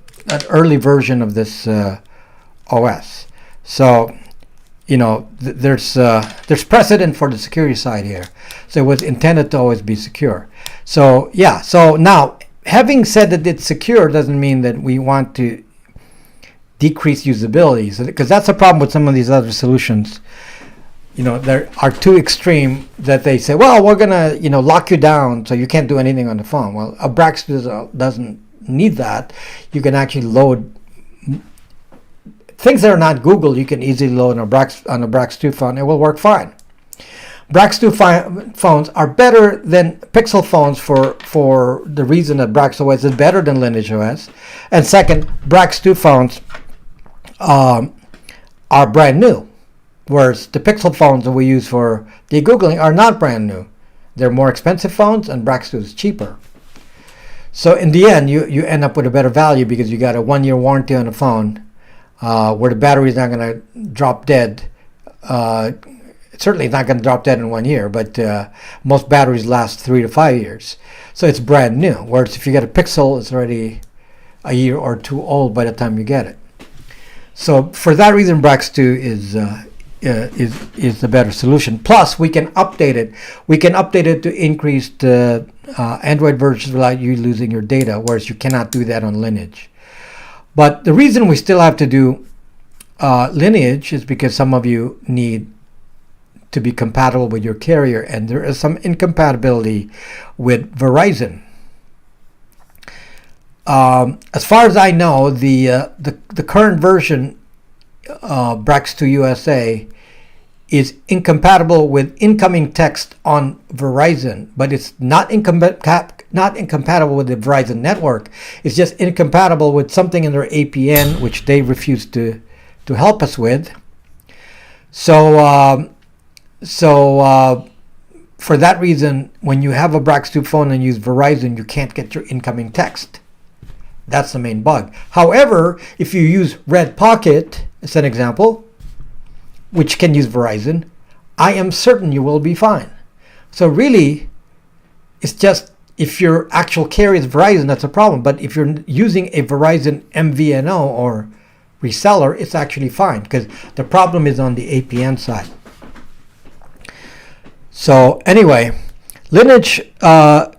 early version of this OS. So, there's precedent for the security side here. So it was intended to always be secure. So yeah. So now, having said that it's secure doesn't mean that we want to decrease usability, because that's a problem with some of these other solutions. They are too extreme that they say, well, we're gonna lock you down so you can't do anything on the phone. Well, a Brax doesn't need that. You can actually load things that are not Google. You can easily load on a Brax 2 phone. It will work fine. Brax 2 phones are better than Pixel phones for the reason that Brax OS is better than Lineage OS. And second, Brax 2 phones are brand new, whereas the Pixel phones that we use for de-Googling are not brand new. They're more expensive phones, and Brax 2 is cheaper. So in the end, you end up with a better value because you got a 1-year warranty on the phone, where the battery is not going to drop dead. Certainly it's not going to drop dead in 1 year, but most batteries last 3 to 5 years. So it's brand new. Whereas if you get a Pixel, it's already a year or two old by the time you get it. So for that reason, Brax 2 is the better solution. Plus, we can update it. We can update it to increase the Android versions without you losing your data, whereas you cannot do that on Lineage. But the reason we still have to do Lineage is because some of you need to be compatible with your carrier, and there is some incompatibility with Verizon. As far as I know, the current version, Brax 2 USA, is incompatible with incoming text on Verizon, but it's not incompatible with the Verizon network. It's just incompatible with something in their APN, which they refuse to help us with. So for that reason, when you have a Brax 2 phone and use Verizon, you can't get your incoming text. That's the main bug. However, if you use Red Pocket, as an example, which can use Verizon, I am certain you will be fine. So really, it's just if your actual carrier is Verizon, that's a problem. But if you're using a Verizon MVNO or reseller, it's actually fine, because the problem is on the APN side. So anyway, Lineage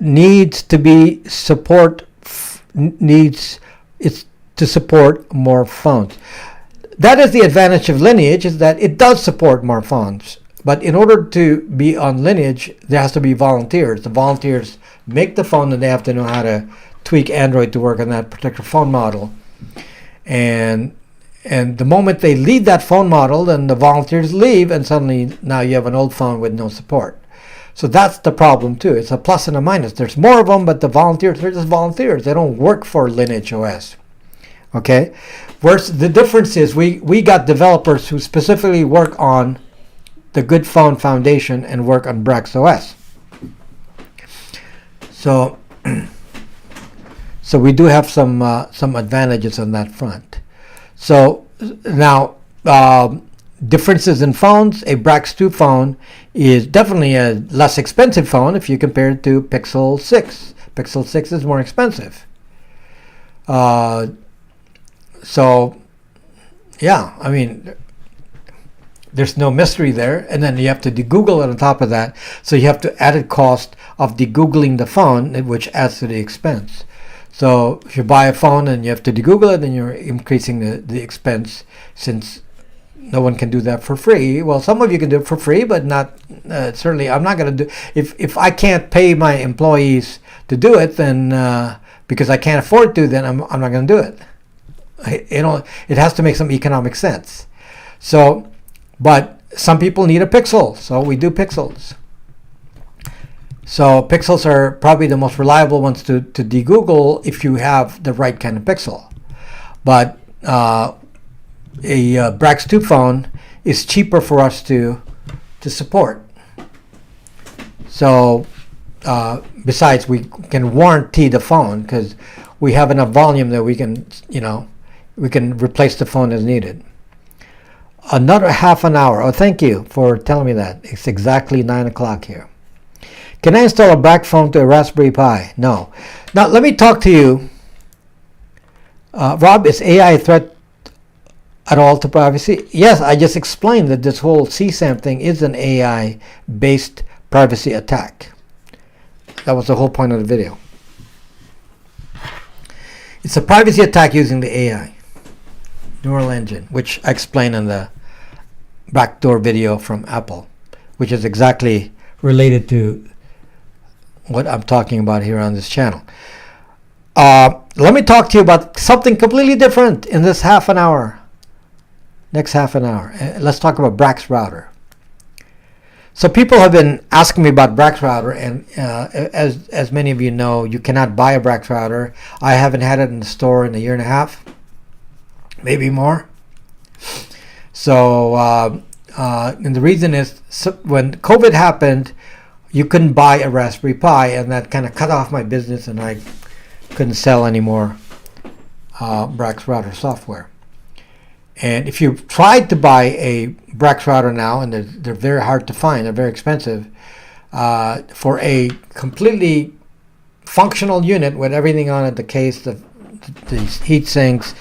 needs to support more phones. That is the advantage of Lineage, is that it does support more phones. But in order to be on Lineage, there has to be volunteers. The volunteers make the phone, and they have to know how to tweak Android to work on that particular phone model. And the moment they leave that phone model, then the volunteers leave, and suddenly now you have an old phone with no support. So that's the problem too. It's a plus and a minus. There's more of them, but the volunteers, they're just volunteers. They don't work for Lineage OS. Okay? Whereas the difference is we got developers who specifically work on the Good Phone Foundation and work on Brax OS. So So we do have some advantages on that front. So now, differences in phones. A Brax 2 phone is definitely a less expensive phone if you compare it to Pixel 6. Pixel 6 is more expensive. So, yeah, I mean, there's no mystery there. And then you have to de-Google it on top of that. So you have to added cost of de-Googling the phone, which adds to the expense. So if you buy a phone and you have to de-Google it, then you're increasing the expense, since no one can do that for free. Well, some of you can do it for free, but not certainly. I'm not going to do. If I can't pay my employees to do it, then because I can't afford to, then I'm not going to do it. It has to make some economic sense. So, but some people need a Pixel, so we do Pixels. So Pixels are probably the most reliable ones to de-Google if you have the right kind of Pixel. But a Brax 2 phone is cheaper for us to support. So besides, we can warranty the phone because we have enough volume that we can replace the phone as needed. Another half an hour. Oh, thank you for telling me that. It's exactly 9 o'clock here. Can I install a Brax phone to a Raspberry Pi? No. Now, let me talk to you. Rob, is AI a threat at all to privacy? Yes, I just explained that this whole CSAM thing is an AI-based privacy attack. That was the whole point of the video. It's a privacy attack using the AI, neural engine, which I explained in the backdoor video from Apple, which is exactly related to what I'm talking about here on this channel. Let me talk to you about something completely different in this half an hour. Next half an hour. Let's talk about Brax router. So people have been asking me about Brax router, and as many of you know, you cannot buy a Brax router. I haven't had it in the store in a year and a half, maybe more. So, and the reason is, when COVID happened, you couldn't buy a Raspberry Pi, and that kind of cut off my business, and I couldn't sell any more Brax router software. And if you tried to buy a Brax router now, and they're very hard to find, they're very expensive, for a completely functional unit with everything on it, the case, the heat sinks,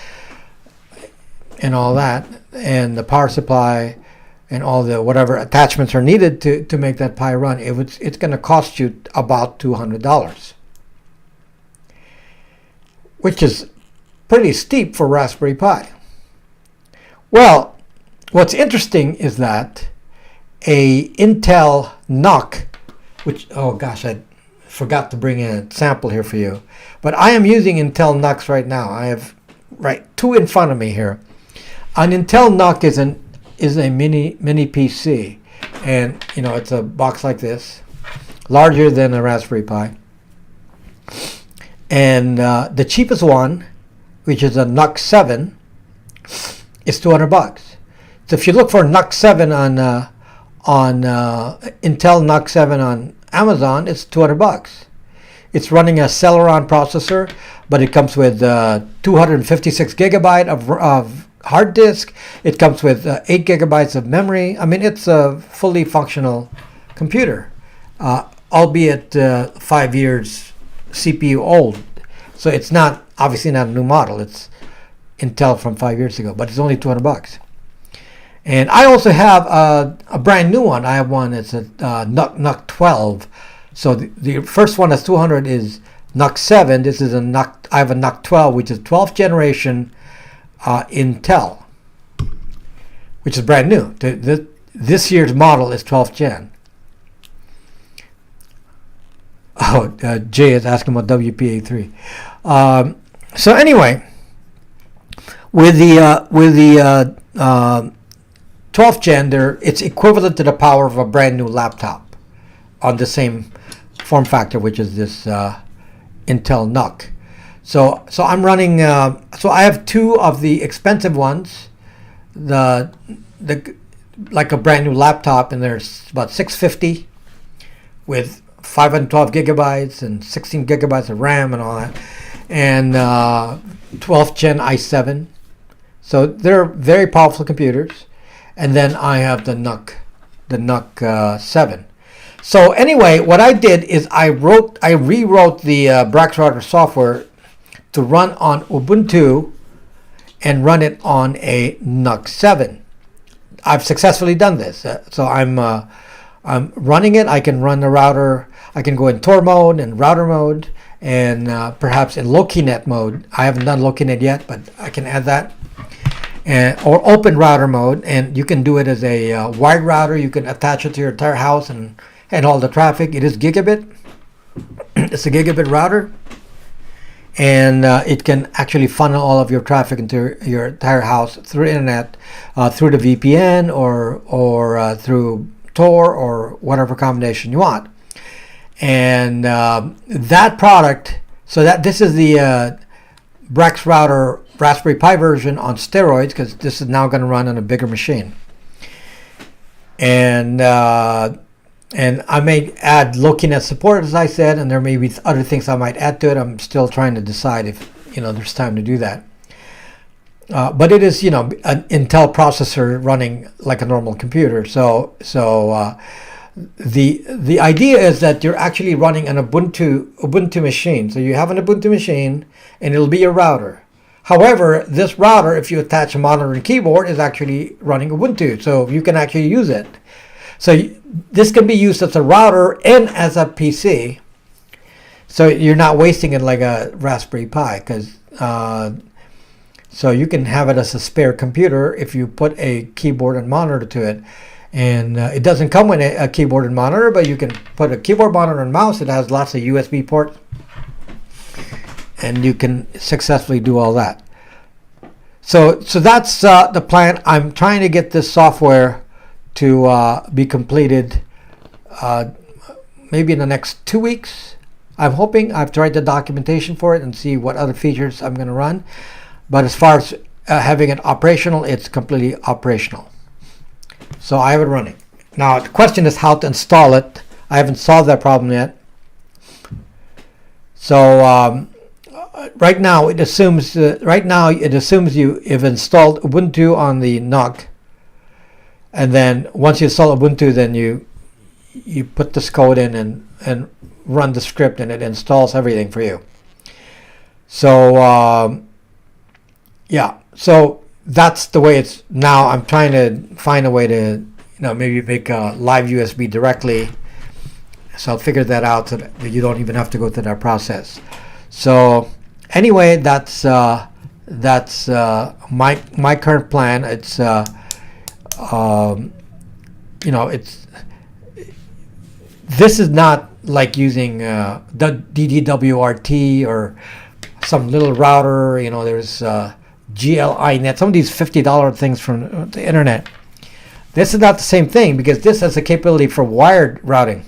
and all that, and the power supply, and all the whatever attachments are needed to make that Pi run, it's going to cost you about $200, which is pretty steep for Raspberry Pi. Well, what's interesting is that a Intel NUC, which, oh gosh, I forgot to bring in a sample here for you, but I am using Intel NUCs right now. I have two in front of me here. An Intel NUC is a mini PC, and it's a box like this, larger than a Raspberry Pi. And the cheapest one, which is a NUC 7, is $200. So if you look for NUC 7 on Intel NUC 7 on Amazon, it's $200. It's running a Celeron processor, but it comes with 256 gigabyte of hard disk. It comes with 8 gigabytes of memory. I mean, it's a fully functional computer, albeit 5 years CPU old. So it's obviously not a new model. It's Intel from 5 years ago, but it's only $200. And I also have a brand new one. I have one. It's a NUC 12. So the first one that's 200 is NUC 7. This is I have a NUC 12, which is 12th generation Intel, which is brand new. This year's model is 12th gen. Oh, Jay is asking about WPA3. So anyway, with the 12th gen, it's equivalent to the power of a brand new laptop on the same form factor, which is this Intel NUC. So I'm running. So I have two of the expensive ones, the like a brand new laptop, and there's about $650 with 512 gigabytes and 16 gigabytes of RAM and all that. and 12th gen i7. So they're very powerful computers. And then I have the NUC 7. So anyway, what I did is I rewrote the Brax router software to run on Ubuntu and run it on a NUC 7. I've successfully done this. So I'm running it. I can run the router. I can go in Tor mode and router mode, and perhaps in LokiNet mode. I haven't done LokiNet yet, but I can add that. Or open router mode, and you can do it as a wired router. You can attach it to your entire house and handle all the traffic. It is gigabit. It's a gigabit router, and it can actually funnel all of your traffic into your entire house through the internet, through the VPN or through Tor or whatever combination you want. And that product, so that this is the Brax router Raspberry Pi version on steroids, because this is now going to run on a bigger machine. And I may add LokiNet support, as I said, and there may be other things I might add to it. I'm still trying to decide if there's time to do that. But it is an Intel processor running like a normal computer. So the idea is that you're actually running an Ubuntu machine. So you have an Ubuntu machine, and it'll be your router. However, this router, if you attach a monitor and keyboard, is actually running Ubuntu, so you can actually use it. So this can be used as a router and as a PC. So you're not wasting it like a Raspberry Pi, so you can have it as a spare computer if you put a keyboard and monitor to it. And it doesn't come with a keyboard and monitor, but you can put a keyboard, monitor, and mouse. It has lots of USB ports, and you can successfully do all that. So that's the plan. I'm trying to get this software to be completed maybe in the next 2 weeks. I'm hoping. I've tried the documentation for it and see what other features I'm going to run. But as far as having it operational, it's completely operational. So I have it running. Now the question is how to install it. I haven't solved that problem yet. So right now it assumes you have installed Ubuntu on the NUC, and then once you install Ubuntu, then you put this code in and run the script, and it installs everything for you. So yeah, so that's the way it's now. I'm trying to find a way to maybe make a live USB directly. So I'll figure that out so that you don't even have to go through that process. So anyway, that's my current plan. It's this is not like using the DDWRT or some little router. There's GLINet, some of these $50 things from the internet. This is not the same thing, because this has the capability for wired routing.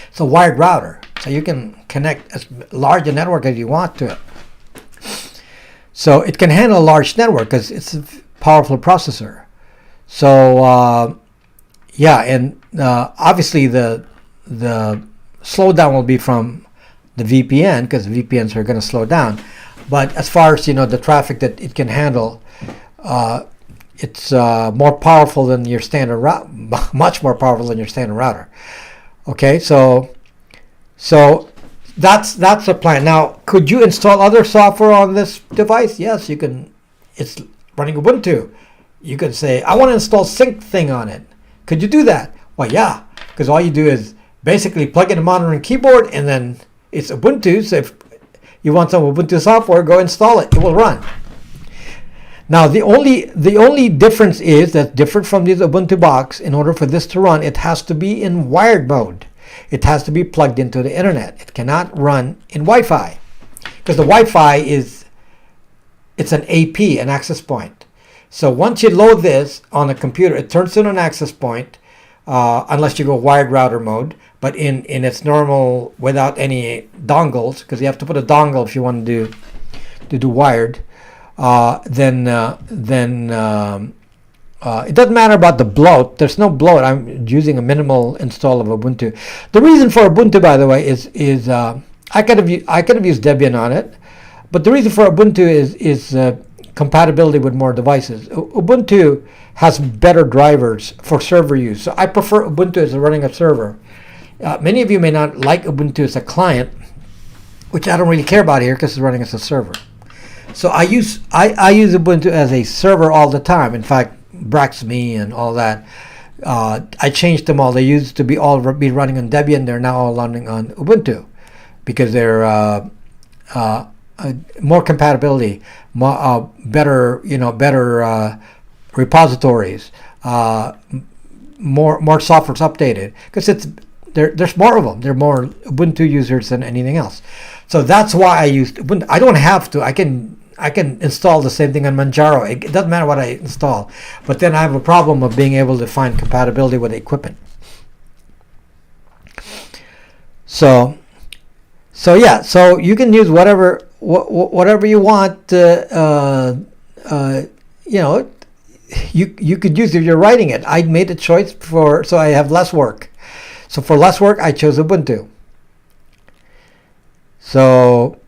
It's a wired router, so you can connect as large a network as you want to it. So it can handle a large network because it's a powerful processor. So yeah, and obviously the slowdown will be from the VPN, because VPNs are going to slow down. But as far as the traffic that it can handle, it's more powerful than your standard router, much more powerful than your standard router. Okay, so that's the plan. Now, could you install other software on this device? Yes, you can. It's running Ubuntu. You could say, I want to install Sync Thing on it. Could you do that? Well, yeah, because all you do is basically plug in a monitor and keyboard, and then it's Ubuntu. So if you want some Ubuntu software, go install it. It will run. Now, the only difference is that's different from this Ubuntu box. In order for this to run, it has to be in wired mode. It has to be plugged into the internet. It cannot run in Wi-Fi, because the Wi-Fi it's an AP, an access point. So once you load this on a computer, it turns into an access point, unless you go wired router mode. But in its normal, without any dongles, because you have to put a dongle if you want to do wired. Then it doesn't matter about the bloat. There's no bloat. I'm using a minimal install of Ubuntu. The reason for Ubuntu, by the way, is I could have used Debian on it, But the reason for Ubuntu is compatibility with more devices. Ubuntu has better drivers for server use. So I prefer Ubuntu as running a server. Many of you may not like Ubuntu as a client, which I don't really care about here because it's running as a server. So I use Ubuntu as a server all the time. In fact, Brax me and all that. I changed them all. They used to be running on Debian. They're now all running on Ubuntu because they're more compatibility, better repositories, more software's updated because there's more of them. There are more Ubuntu users than anything else. So that's why I used Ubuntu. I don't have to. I can install the same thing on Manjaro. It doesn't matter what I install. But then I have a problem of being able to find compatibility with the equipment. So yeah. So you can use whatever you want. You could use if you're writing it. I made a choice so I have less work. So for less work, I chose Ubuntu. So,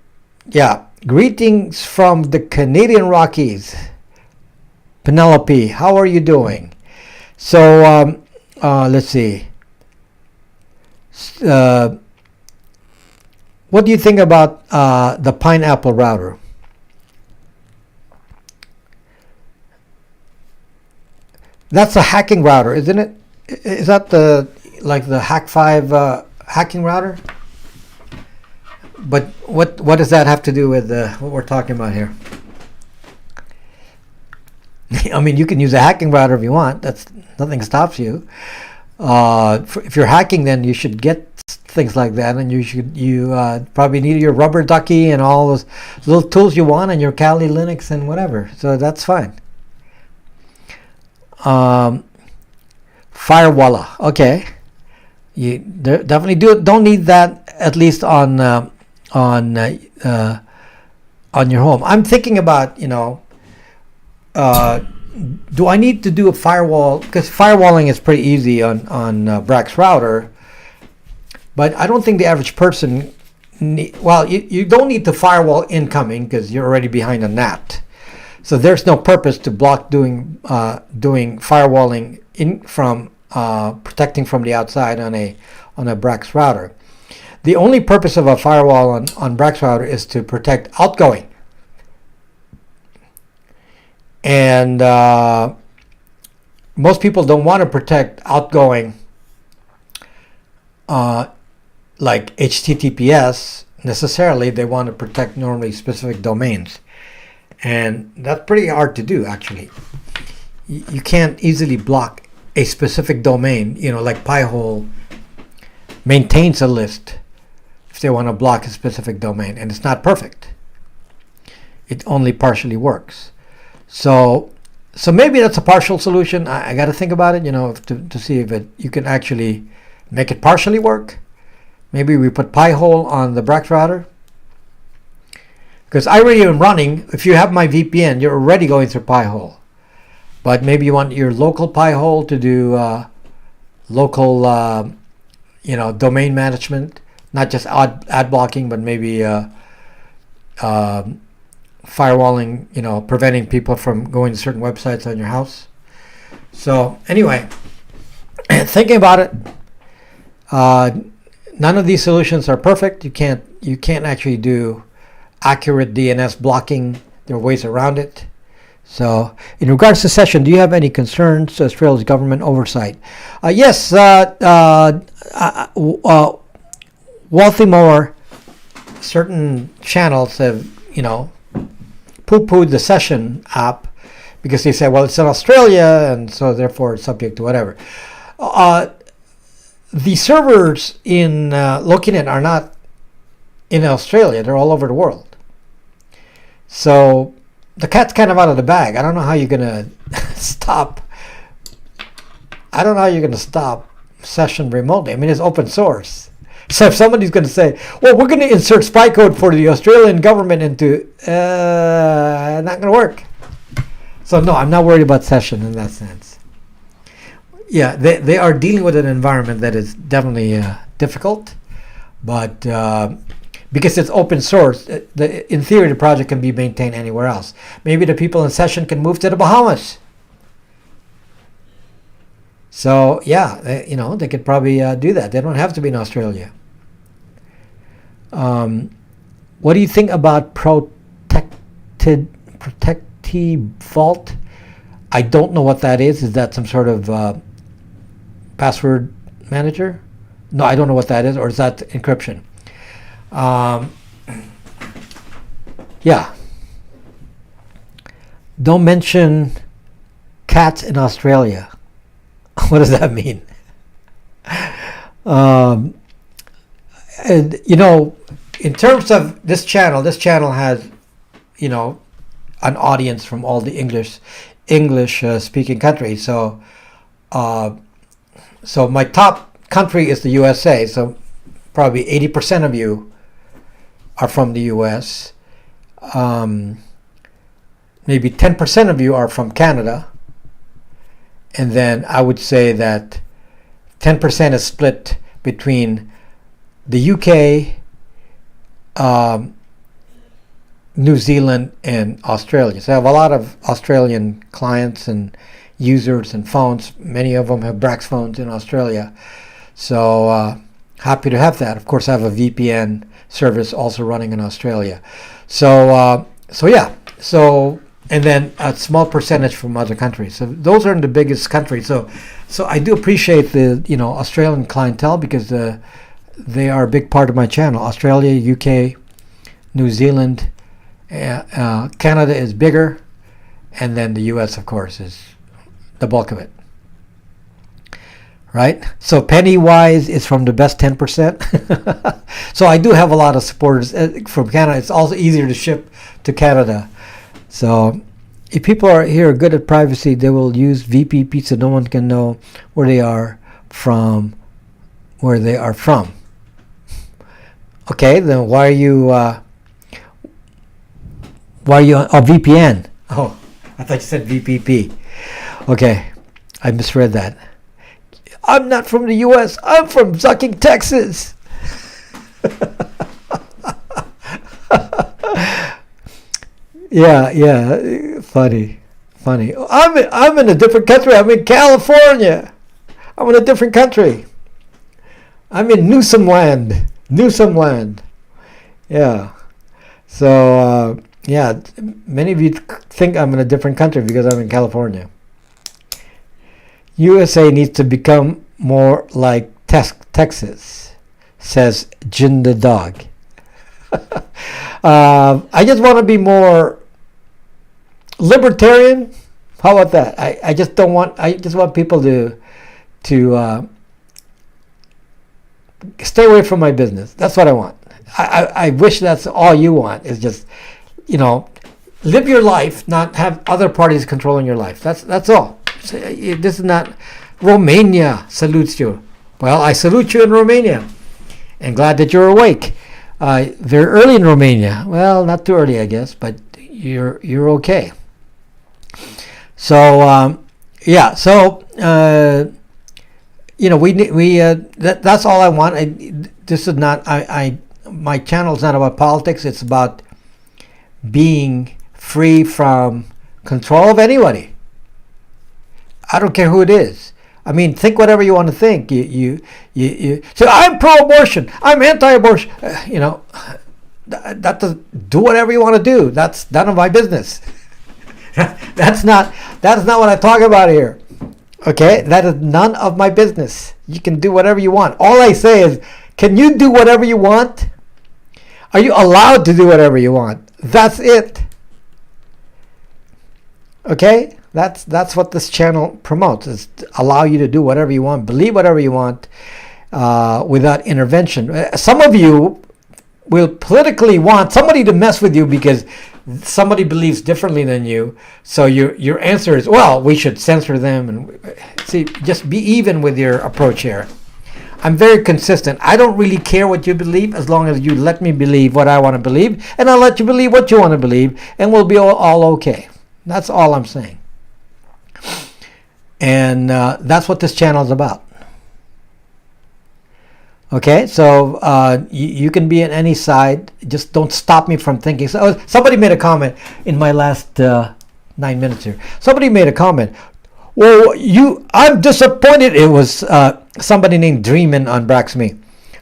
yeah. Greetings from the Canadian Rockies. Penelope, how are you doing? So, let's see. What do you think about the Pineapple router? That's a hacking router, isn't it? Is that the Hack 5 hacking router? But what does that have to do with what we're talking about here? I mean, you can use a hacking router if you want. Nothing stops you. If you're hacking, then you should get things like that, and you probably need your rubber ducky and all those little tools you want, and your Kali Linux and whatever. So that's fine. Firewalla, okay. You definitely don't need that, at least on your home. I'm thinking about, do I need to do a firewall? Because firewalling is pretty easy on Brax router, but I don't think the average person you don't need to firewall incoming because you're already behind a NAT. So there's no purpose to block doing firewalling from protecting from the outside on a Brax router. The only purpose of a firewall on Brax router is to protect outgoing. And most people don't want to protect outgoing like HTTPS necessarily. They want to protect normally specific domains. And that's pretty hard to do, actually. You can't easily block a specific domain, like Pi-hole maintains a list if they want to block a specific domain, and it's not perfect. It only partially works. So maybe that's a partial solution. I got to think about it, to see if you can actually make it partially work. Maybe we put Pi-hole on the Brax router. Because I already am running. If you have my VPN, you're already going through Pi-hole. But maybe you want your local Pi-hole to do local, domain management, not just ad blocking, but maybe firewalling, preventing people from going to certain websites on your house. So anyway, thinking about it, none of these solutions are perfect. You can't actually do accurate DNS blocking. There are ways around it. So, in regards to session, do you have any concerns as far as government oversight? Yes, Wealthy Mower, certain channels have, poo-pooed the session app because they say, well, it's in Australia, and so therefore it's subject to whatever. The servers in Lokinet are not in Australia. They're all over the world. So the cat's kind of out of the bag. I don't know how you're going to stop. I don't know how you're going to stop session remotely. I mean, it's open source. So if somebody's going to say, well, we're going to insert spy code for the Australian government into, not going to work. So no, I'm not worried about session in that sense. Yeah, they are dealing with an environment that is definitely difficult, but because it's open source. In theory, the project can be maintained anywhere else. Maybe the people in session can move to the Bahamas. So yeah, they could probably do that. They don't have to be in Australia. What do you think about protective vault? I don't know what that is. Is that some sort of password manager? No, I don't know what that is. Or is that encryption? Yeah. Don't mention cats in Australia. What does that mean? And in terms of this channel has, an audience from all the English speaking countries. So my top country is the USA. So probably 80% of you are from the US. Maybe 10% of you are from Canada. And then I would say that 10% is split between the UK, New Zealand, and Australia. So I have a lot of Australian clients and users and phones. Many of them have Brax phones in Australia. So happy to have that. Of course, I have a VPN service also running in Australia. So yeah. So and then a small percentage from other countries. So those are the biggest countries. So I do appreciate the Australian clientele because they are a big part of my channel. Australia, UK, New Zealand, Canada is bigger, and then the US, of course, is the bulk of it. Right? So Pennywise is from the best 10%. So I do have a lot of supporters from Canada. It's also easier to ship to Canada. So if people are here good at privacy, they will use VPP so no one can know where they are from. Okay, then why are you on VPN? Oh, I thought you said VPP. Okay, I misread that. I'm not from the US. I'm from Zucking, Texas. Yeah, funny. I'm in a different country. I'm in California. I'm in a different country. I'm in Newsom land. Yeah. So yeah, many of you think I'm in a different country because I'm in California. USA needs to become more like Texas, says Jin the dog. I just want to be more libertarian. How about that? I just want people to stay away from my business. That's what I want. I wish that's all you want, is just live your life, not have other parties controlling your life. That's all. So, this is not. Romania salutes you. Well, I salute you in Romania, and glad that you're awake. Very early in Romania. Well, not too early, I guess, but you're okay. So yeah. So that's all I want. This is not. My channel is not about politics. It's about being free from control of anybody. I don't care who it is. I mean, think whatever you want to think. You so I'm pro-abortion. I'm anti-abortion. That does, do whatever you want to do. That's none of my business. That's not what I talk about here. Okay, that is none of my business. You can do whatever you want. All I say is, can you do whatever you want? Are you allowed to do whatever you want? That's it. Okay, that's what this channel promotes, is to allow you to do whatever you want, believe whatever you want, without intervention. Some of you will politically want somebody to mess with you because somebody believes differently than you. So your answer is, well, we should censor them. And see, just be even with your approach here. I'm very consistent. I don't really care what you believe as long as you let me believe what I want to believe, and I'll let you believe what you want to believe, and we'll be all okay. That's all I'm saying. And that's what this channel is about. Okay, so you can be on any side. Just don't stop me from thinking. So, somebody made a comment in my last 9 minutes here. Somebody made a comment. Well, I'm disappointed. It was somebody named Dreamin on Brax Me.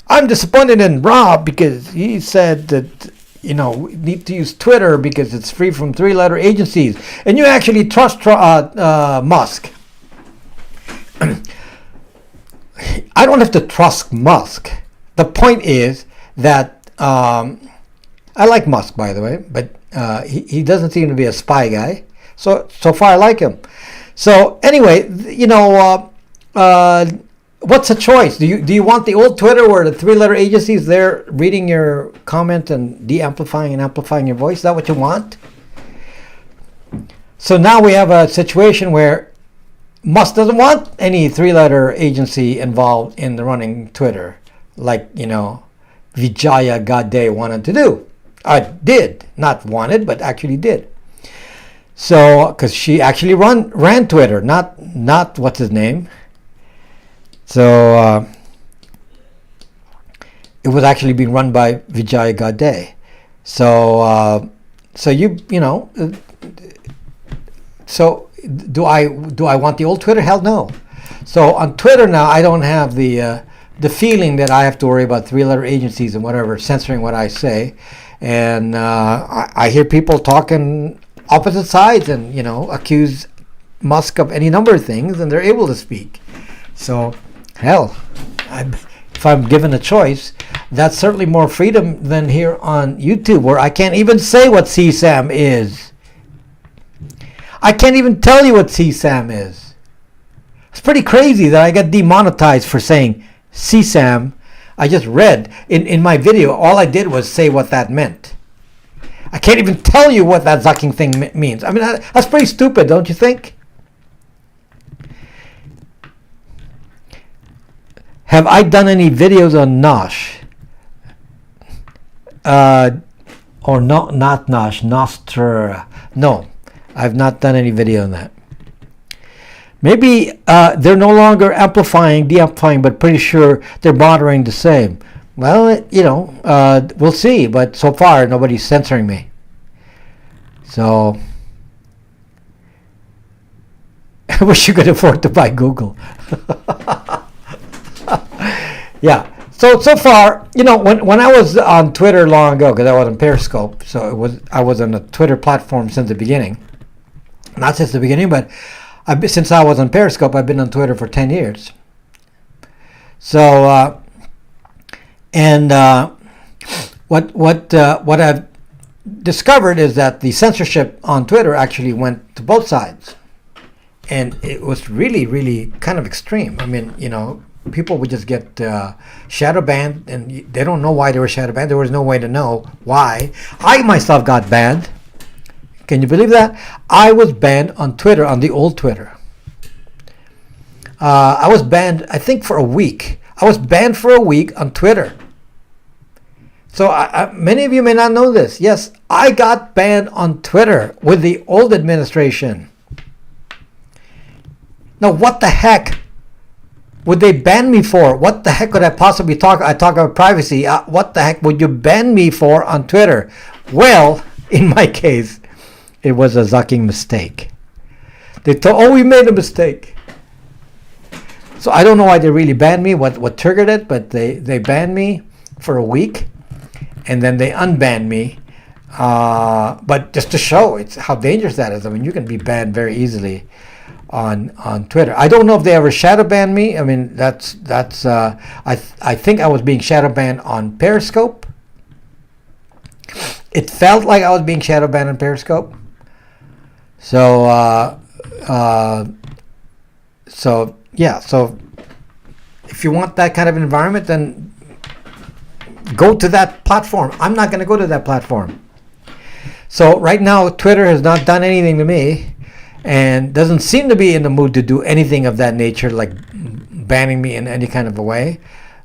I'm disappointed in Rob because he said that, we need to use Twitter because it's free from 3-letter agencies. And you actually trust Musk. I don't have to trust Musk. The point is that I like Musk, by the way, but he doesn't seem to be a spy guy. So far I like him. So anyway, what's the choice? Do you want the old Twitter where the 3-letter agencies there reading your comment and de-amplifying and amplifying your voice? Is that what you want? So now we have a situation where Musk doesn't want any 3-letter agency involved in the running Twitter, like, Vijaya Gadde wanted to do. Did. Not wanted, but actually did. So, because she actually ran Twitter, not what's his name. So, it was actually being run by Vijaya Gadde. So do I want the old Twitter? Hell no. So on Twitter now, I don't have the feeling that I have to worry about 3-letter agencies and whatever censoring what I say, and I hear people talking opposite sides and accuse Musk of any number of things, and they're able to speak. So hell, if I'm given a choice, that's certainly more freedom than here on YouTube, where I can't even say what CSAM is. I can't even tell you what CSAM is. It's pretty crazy that I got demonetized for saying CSAM. I just read in my video, all I did was say what that meant. I can't even tell you what that zucking thing means. I mean, that's pretty stupid, don't you think? Have I done any videos on Nosh? Or not Nosh, Nostra. No. I've not done any video on that. Maybe they're no longer amplifying, de-amplifying, but pretty sure they're monitoring the same. Well, we'll see. But so far, nobody's censoring me. So, I wish you could afford to buy Google. Yeah. So far, when I was on Twitter long ago, because I was on Periscope, so I was on a Twitter platform since the beginning. Not since the beginning, but since I was on Periscope, I've been on Twitter for 10 years. So, what I've discovered is that the censorship on Twitter actually went to both sides, and it was really, really kind of extreme. I mean, people would just get shadow banned, and they don't know why they were shadow banned. There was no way to know why. I myself got banned. Can you believe that? I was banned on Twitter, on the old Twitter. I was banned, I think, for a week. I was banned for a week on Twitter. So many of you may not know this. Yes, I got banned on Twitter with the old administration. Now, what the heck would they ban me for? What the heck could I possibly talk? I talk about privacy. What the heck would you ban me for on Twitter? Well, in my case, it was a zucking mistake. They thought, we made a mistake. So I don't know why they really banned me, what triggered it, but they banned me for a week, and then they unbanned me. But just to show how dangerous that is. I mean, you can be banned very easily on Twitter. I don't know if they ever shadow banned me. I mean, that's I think I was being shadow banned on Periscope. It felt like I was being shadow banned on Periscope. So if you want that kind of environment, then go to that platform. I'm not going to go to that platform. So right now, Twitter has not done anything to me, and doesn't seem to be in the mood to do anything of that nature, like banning me in any kind of a way,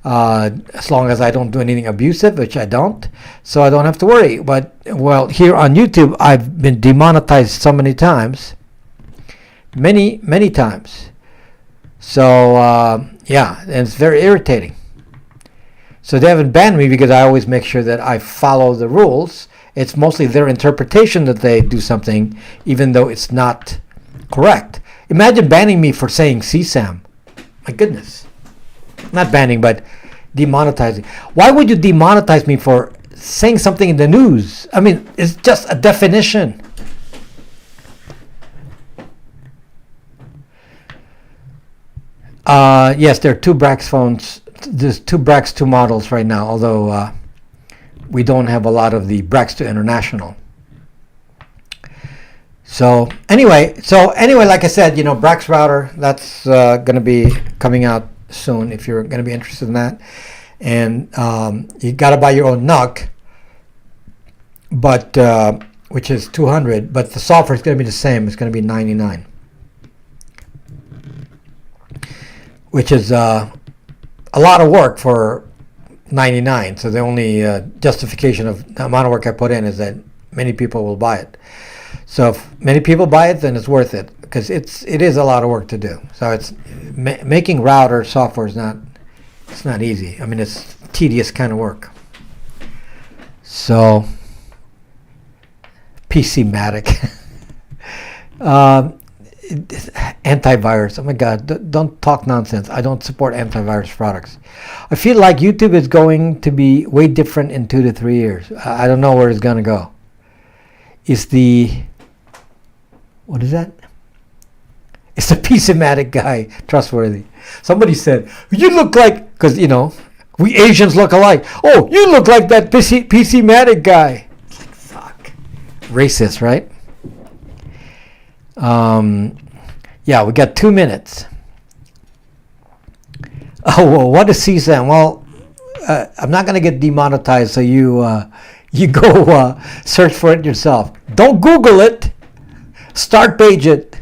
as long as I don't do anything abusive, which I don't, so I don't have to worry. But, well, here on YouTube, I've been demonetized so many times, many times. So, yeah, and it's very irritating. So they haven't banned me because I always make sure that I follow the rules. It's mostly their interpretation that they do something, even though it's not correct. Imagine banning me for saying CSAM. My goodness. Not banning, but demonetizing. Why would you demonetize me for saying something in the news? I mean, it's just a definition. Yes, there are two Brax phones. There's two Brax 2 models right now, although we don't have a lot of the Brax 2 International. So anyway, like I said, Brax router, that's going to be coming out soon if you're going to be interested in that. And you got to buy your own NUC, but which is $200, but the software is going to be the same. It's going to be $99, which is a lot of work for $99. So the only justification of the amount of work I put in is that many people will buy it. So if many people buy it, then it's worth it, because it is a lot of work to do. So it's making router software is not easy. I mean, it's tedious kind of work. So PCmatic. Antivirus. Oh my God, don't talk nonsense. I don't support antivirus products. I feel like YouTube is going to be way different in 2 to 3 years. I don't know where it's going to go. What is that? Is the PCmatic guy trustworthy? Somebody said, you look like, because, we Asians look alike. Oh, you look like that PCmatic guy. It's like, fuck. Racist, right? Yeah, we got 2 minutes. Oh, well, what is CSAM? Well, I'm not going to get demonetized, so you go search for it yourself. Don't Google it. Start page it.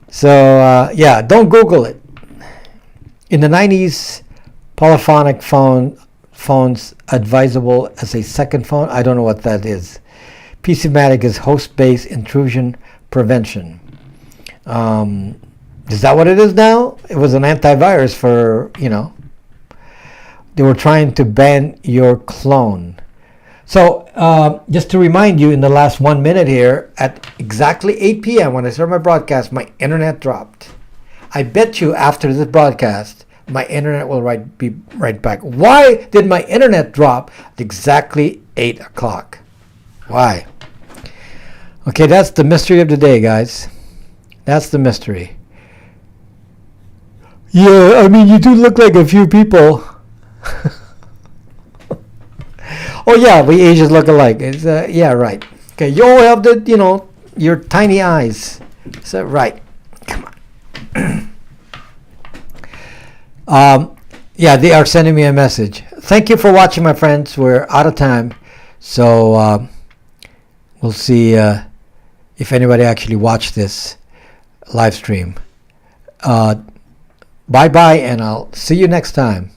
So, yeah, don't Google it. In the 90s, polyphonic phones advisable as a second phone. I don't know what that is. PCmatic is host-based intrusion prevention. Is that what it is now? It was an antivirus for, they were trying to ban your clone. So just to remind you, in the last 1 minute here, at exactly 8 p.m. when I started my broadcast, my internet dropped. I bet you after this broadcast, my internet will be right back. Why did my internet drop at exactly 8 o'clock? Why? Okay, that's the mystery of the day, guys. That's the mystery. Yeah, I mean, you do look like a few people. Oh yeah, we Asians look alike. It's yeah, right. Okay, you all have the, your tiny eyes. So right. Come on. Yeah, they are sending me a message. Thank you for watching, my friends. We're out of time, so we'll see if anybody actually watched this live stream. Bye bye, and I'll see you next time.